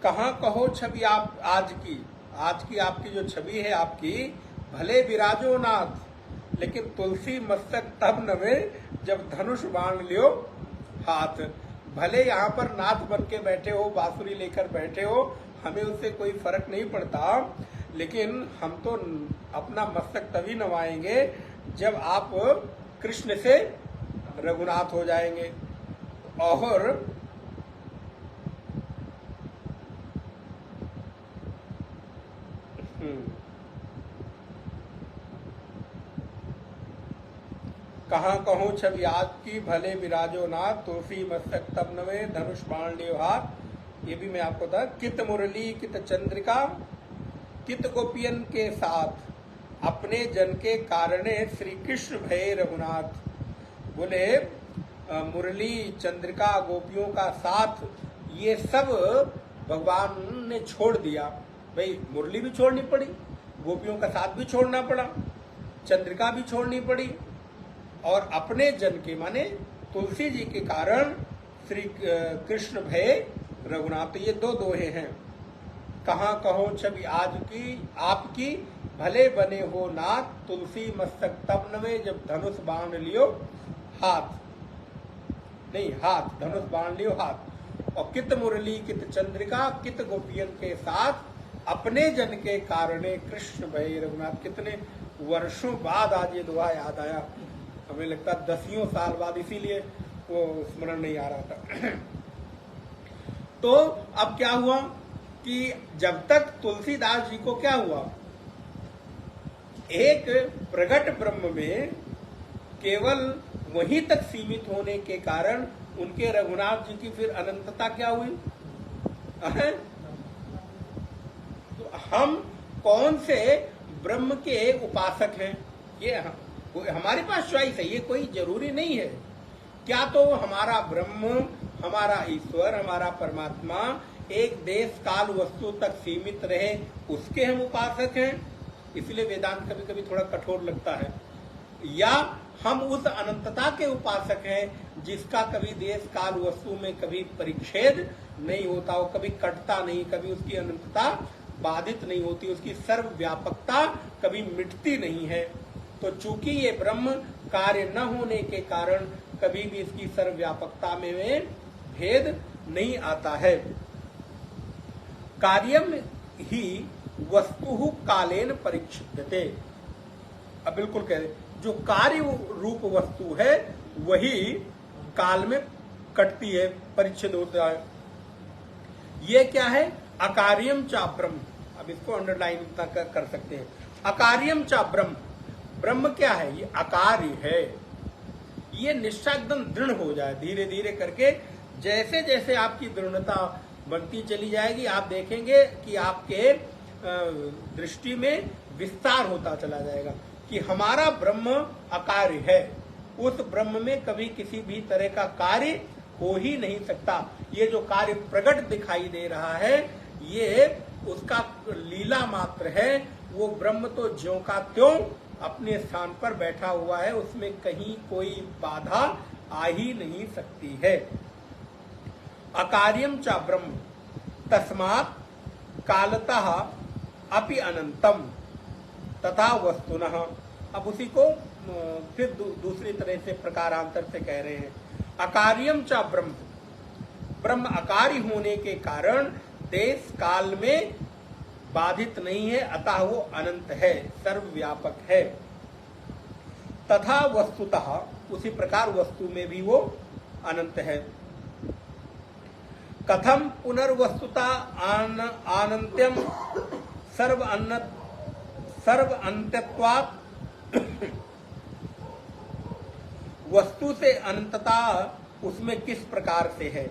कहाँ कहो छवि आप आज की आपकी जो छवि है आपकी, भले विराजो नाथ, लेकिन तुलसी मस्तक तब नवे जब धनुष बाण लियो हाथ। भले यहाँ पर नाथ बन के बैठे हो, बांसुरी लेकर बैठे हो, हमें उससे कोई फर्क नहीं पड़ता, लेकिन हम तो अपना मस्तक तभी नवाएंगे जब आप कृष्ण से रघुनाथ हो जाएंगे। और कहाँ कहूँ छवि आपकी भले विराजो नाथ, तुलसी मस्तक तब नवे धनुष बाण लियो हाथ। ये भी मैं आपको बता, कित मुरली कित चंद्रिका कित गोपियन के साथ, अपने जन के कारणे श्री कृष्ण भय रघुनाथ। बोले मुरली चंद्रिका गोपियों का साथ ये सब भगवान ने छोड़ दिया। भाई मुरली भी छोड़नी पड़ी, गोपियों का साथ भी छोड़ना पड़ा, चंद्रिका भी छोड़नी पड़ी, और अपने जन के माने तुलसी जी के कारण श्री कृष्ण भय रघुनाथ। ये दो दोहे हैं। कहाँ कहो छवि आज की आपकी भले बने हो नाथ, तुलसी मस्तक तब नवे जब धनुष बाण लियो हाथ, नहीं हाथ, धनुष बाण लियो हाथ। और कित मुरली कित चंद्रिका कित गोपियन के साथ, अपने जन के कारणे कृष्ण भय रघुनाथ। कितने वर्षों बाद आज ये दुआ याद आया, हमें लगता 10 साल बाद, इसीलिए वो स्मरण नहीं आ रहा था। तो अब क्या हुआ कि जब तक तुलसीदास जी को क्या हुआ, एक प्रगट ब्रह्म में केवल वहीं तक सीमित होने के कारण उनके रघुनाथ जी की फिर अनंतता क्या हुई। तो हम कौन से ब्रह्म के उपासक हैं, ये हमारे पास चॉइस है, ये कोई जरूरी नहीं है। क्या तो हमारा ब्रह्म, हमारा ईश्वर, हमारा परमात्मा एक देश काल वस्तु तक सीमित रहे, उसके हम उपासक हैं। इसलिए वेदांत कभी कभी थोड़ा कठोर लगता है, या हम उस अनंतता के उपासक हैं जिसका कभी देश काल वस्तु में कभी परिच्छेद नहीं होता, वो कभी कटता नहीं, कभी उसकी अनंतता बाधित नहीं होती, उसकी सर्वव्यापकता कभी मिटती नहीं है। तो चूंकि ये ब्रह्म कार्य न होने के कारण कभी भी इसकी सर्वव्यापकता में भेद नहीं आता है। कार्यम ही वस्तु कालेन परिच्छिद्यते। अब बिल्कुल कह रहे, जो कार्य रूप वस्तु है वही काल में कटती है, परिच्छेद होता है। ये क्या है? अकार्यम चा ब्रह्म। अब इसको अंडरलाइन कर सकते हैं। अकार्यम चा ब्रह्म, ब्रह्म क्या है? ये अकार्य है। ये निष्ठा एकदम दृढ़ हो जाए, धीरे धीरे करके जैसे जैसे आपकी दृढ़ता बनती चली जाएगी, आप देखेंगे कि आपके दृष्टि में विस्तार होता चला जाएगा कि हमारा ब्रह्म अकार्य है। उस ब्रह्म में कभी किसी भी तरह का कार्य हो ही नहीं सकता। ये जो कार्य प्रकट दिखाई दे रहा है ये उसका लीला मात्र है। वो ब्रह्म तो ज्यों का त्यों अपने स्थान पर बैठा हुआ है, उसमें कहीं कोई बाधा आ ही नहीं सकती है। अकार्यम च ब्रह्म तस्मात् कालतः अपि अनंतम तथा वस्तुनः। अब उसी को फिर दूसरी तरह से प्रकारांतर से कह रहे हैं। अकार्यम च ब्रह्म, ब्रह्म अकार्य होने के कारण देश काल में बाधित नहीं है, अतः वो अनंत है, सर्वव्यापक है। तथा वस्तुतः, उसी प्रकार वस्तु में भी वो अनंत है। कथम पुनर्वस्तुता अनंत्यम सर्व अंत्यत्वात्। वस्तु से अनंतता उसमें किस प्रकार से है?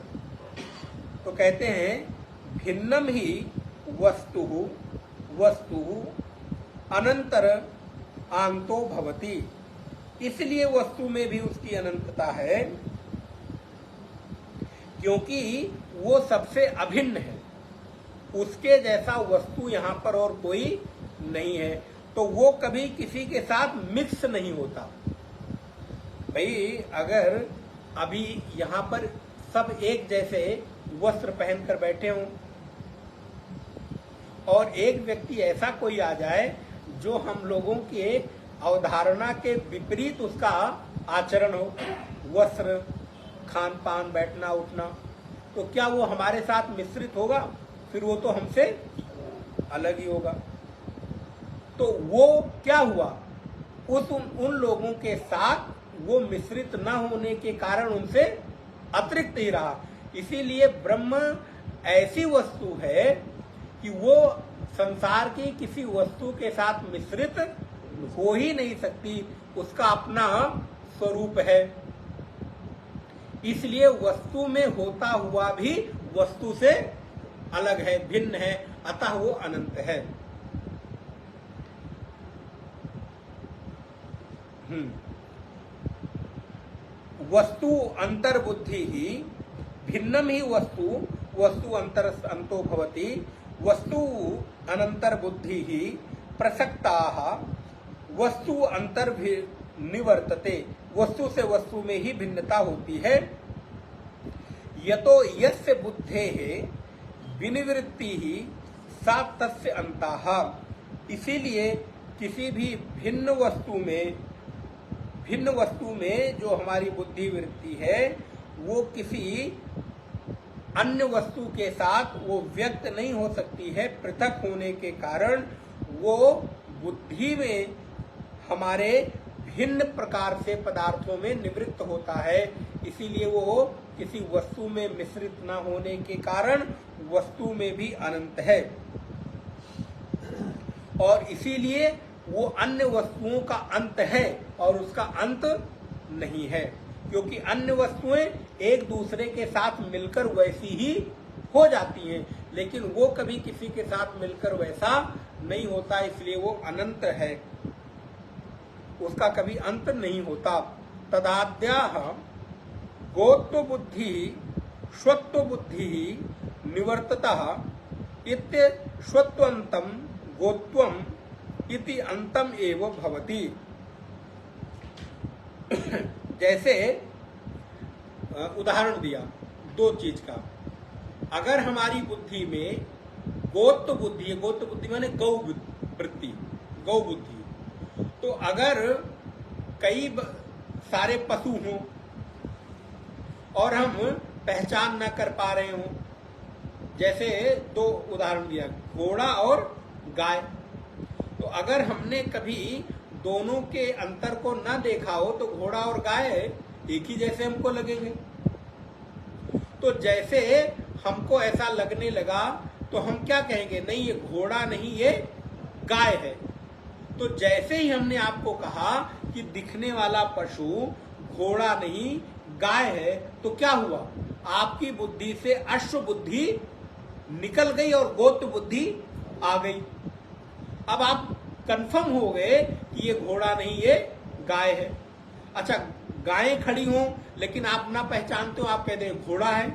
तो कहते हैं भिन्नम ही वस्तु अनंतर आंतो भवति। इसलिए वस्तु में भी उसकी अनंतता है क्योंकि वो सबसे अभिन्न है। उसके जैसा वस्तु यहाँ पर और कोई नहीं है, तो वो कभी किसी के साथ मिक्स नहीं होता। भाई अगर अभी यहाँ पर सब एक जैसे वस्त्र पहनकर बैठे हों और एक व्यक्ति ऐसा कोई आ जाए जो हम लोगों के अवधारणा के विपरीत उसका आचरण हो, वस्त्र, खान पान, बैठना उठना, तो क्या वो हमारे साथ मिश्रित होगा? फिर वो तो हमसे अलग ही होगा। तो वो क्या हुआ? उन लोगों के साथ वो मिश्रित न होने के कारण उनसे अतिरिक्त ही रहा। इसीलिए ब्रह्म ऐसी वस्तु है कि वो संसार की किसी वस्तु के साथ मिश्रित हो ही नहीं सकती, उसका अपना स्वरूप है। इसलिए वस्तु में होता हुआ भी वस्तु से अलग है, भिन्न है, अतः वो अनंत है। वस्तु अंतर्बुद्धि ही भिन्नम ही वस्तु अंतो भवति। वस्तु अनंतर बुद्धि ही प्रसक्ताः वस्तु अंतर निवर्तते। वस्तु से वस्तु में ही भिन्नता होती है। यतो यस्य बुद्धेः विनिवृत्ति ही सा तस्य अंतः। इसीलिए किसी भी भिन्न वस्तु में जो हमारी बुद्धि वृत्ति है वो किसी अन्य वस्तु के साथ वो व्यक्त नहीं हो सकती है। पृथक होने के कारण वो बुद्धि में हमारे भिन्न प्रकार से पदार्थों में निवृत्त होता है। इसीलिए वो किसी वस्तु में मिश्रित न होने के कारण वस्तु में भी अनंत है और इसीलिए वो अन्य वस्तुओं का अंत है और उसका अंत नहीं है, क्योंकि अन्य वस्तुएं एक दूसरे के साथ मिलकर वैसी ही हो जाती हैं, लेकिन वो कभी किसी के साथ मिलकर वैसा नहीं होता, इसलिए वो अनंत है, उसका कभी अंत नहीं होता। तदाद्याः गोत्व बुद्धि स्वत्व बुद्धि निवर्ततः इत्य स्वत्वंतम गोत्वम इति अंतम एव भवति। जैसे उदाहरण दिया दो चीज का। अगर हमारी बुद्धि में गोत्व बुद्धि है, गोत्व बुद्धि माने गौ वृत्ति, गौ बुद्धि, तो अगर कई सारे पशु हों और हम पहचान न कर पा रहे हों, जैसे दो उदाहरण दिया, घोड़ा और गाय, तो अगर हमने कभी दोनों के अंतर को न देखा हो तो घोड़ा और गाय एक ही जैसे हमको लगेंगे। तो जैसे हमको ऐसा लगने लगा तो हम क्या कहेंगे, नहीं ये घोड़ा नहीं ये गाय है। तो जैसे ही हमने आपको कहा कि दिखने वाला पशु घोड़ा नहीं गाय है, तो क्या हुआ, आपकी बुद्धि से अश्व बुद्धि निकल गई और गोत्र बुद्धि आ गई। अब आप कंफर्म हो गए कि ये घोड़ा नहीं ये गाय है। अच्छा, गायें खड़ी हों लेकिन आप ना पहचानते हो, आप कहते हैं घोड़ा है,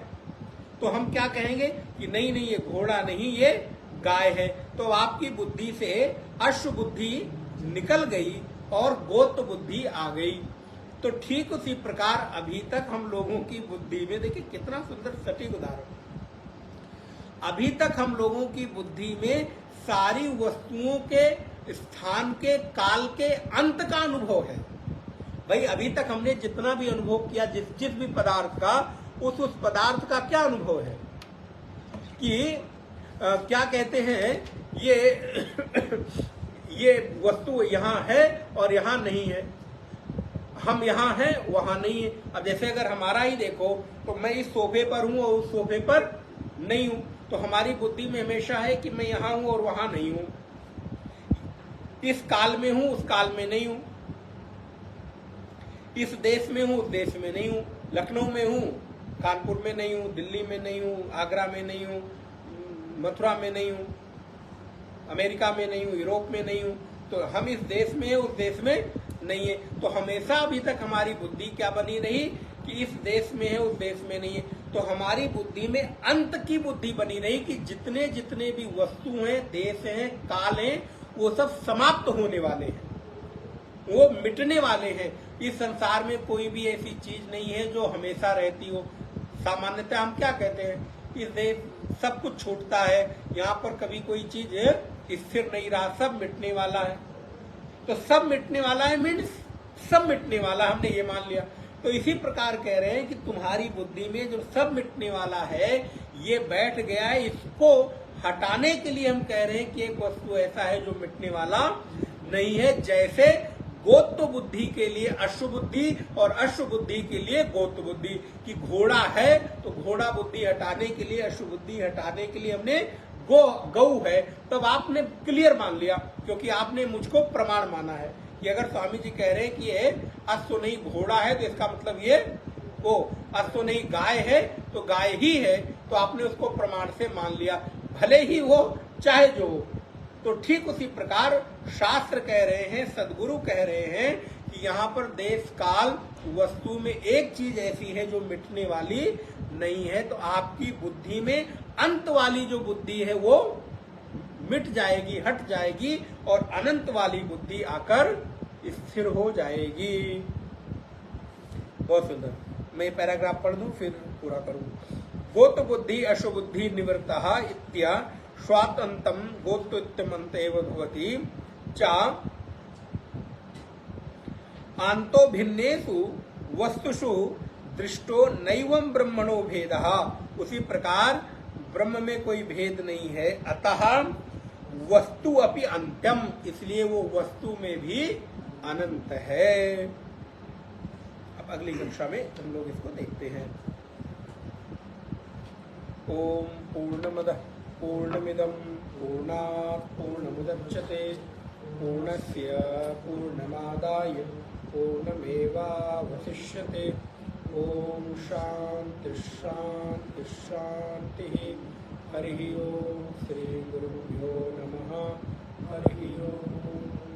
तो हम क्या कहेंगे कि नहीं नहीं ये घोड़ा नहीं ये गाय है। तो आपकी बुद्धि से अश्व बुद्धि निकल गई और गोत्र बुद्धि आ गई। तो ठीक उसी प्रकार अभी तक हम लोगों की बुद्धि में, देखिए कितना सुंदर सटीक उदाहरण, अभी तक हम लोगों की बुद्धि में सारी वस्तुओं के स्थान के काल के अंत का अनुभव है। भाई अभी तक हमने जितना भी अनुभव किया जिस भी पदार्थ का, उस पदार्थ का क्या अनुभव है कि क्या कहते हैं ये वस्तु यहाँ है और यहाँ नहीं है, हम यहाँ हैं वहाँ नहीं है। अब जैसे अगर हमारा ही देखो तो मैं इस सोफे पर हूँ और उस सोफे पर नहीं हूँ, तो हमारी बुद्धि में हमेशा है कि मैं यहाँ हूँ और वहाँ नहीं हूँ, इस काल में हूँ उस काल में नहीं हूँ, इस देश में हूँ उस देश में नहीं हूँ, लखनऊ में हूँ कानपुर में नहीं हूँ, दिल्ली में नहीं हूँ, आगरा में नहीं हूँ, मथुरा में नहीं हूँ, अमेरिका में नहीं हूँ, यूरोप में नहीं हूँ, तो हम इस देश में है उस देश में नहीं है। तो हमेशा अभी तक हमारी बुद्धि क्या बनी रही कि इस देश में है उस देश में नहीं है। तो हमारी बुद्धि में अंत की बुद्धि बनी रही कि जितने जितने भी वस्तु हैं, देश हैं, काल हैं, वो सब समाप्त होने वाले हैं, वो मिटने वाले हैं। इस संसार में कोई भी ऐसी चीज नहीं है जो हमेशा रहती हो। सामान्यतः हम क्या कहते हैं, इस देश सब कुछ छूटता है, यहाँ पर कभी कोई चीज स्थिर नहीं रहा, सब मिटने वाला है। तो सब मिटने वाला है मीन्स सब मिटने वाला, हमने ये मान लिया। तो इसी प्रकार कह रहे हैं कि तुम्हारी बुद्धि में जो सब मिटने वाला है ये बैठ गया है, इसको हटाने के लिए हम कह रहे हैं कि एक वस्तु ऐसा है जो मिटने वाला नहीं है। जैसे गोत्व बुद्धि के लिए अश्व बुद्धि और अश्व बुद्धि के लिए गोत्व बुद्धि, कि घोड़ा है तो घोड़ा बुद्धि हटाने के लिए, अश्व बुद्धि हटाने के लिए हमने गौ है। तब आपने क्लियर मान लिया, क्योंकि आपने मुझको प्रमाण माना है कि अगर स्वामी जी कह रहे हैं कि ये अश्व नहीं घोड़ा है तो इसका मतलब ये वो अश्व नहीं गाय है तो गाय ही है, तो आपने उसको प्रमाण से मान लिया, भले ही वो चाहे जो हो। तो ठीक उसी प्रकार शास्त्र कह रहे हैं, सदगुरु कह रहे हैं कि यहाँ पर देश काल वस्तु में एक चीज ऐसी है जो मिटने वाली नहीं है। तो आपकी बुद्धि में अंत वाली जो बुद्धि है वो मिट जाएगी, हट जाएगी, और अनंत वाली बुद्धि आकर स्थिर हो जाएगी। बहुत सुंदर। मैं ये पैराग्राफ पढ़ दूं फिर पूरा करूं। गोत्र बुद्धि अश्व बुद्धि निवृत्तः इत्या स्वातंत्रम गोत्रोत्तमन्तेव भवति च आंतो भिन्नेषु वस्तुषु दृष्टो नैवं ब्रह्मणो भेदः। उसी प्रकार ब्रह्म में कोई भेद नहीं है, अतः वस्तु अपि अंत्यम, इसलिए वो वस्तु में भी अनंत है। अब अगली कक्षा में हम लोग इसको देखते हैं। ओम पूर्णमदः पूर्णमिदं पूर्णात् पूर्णमुदच्यते पूर्णस्य पूर्णमादाय पूर्णमेवावशिष्यते। ओम शांति शांति शांति। हरि ओम। श्री गुरुभ्यो नमः। हरि ओम।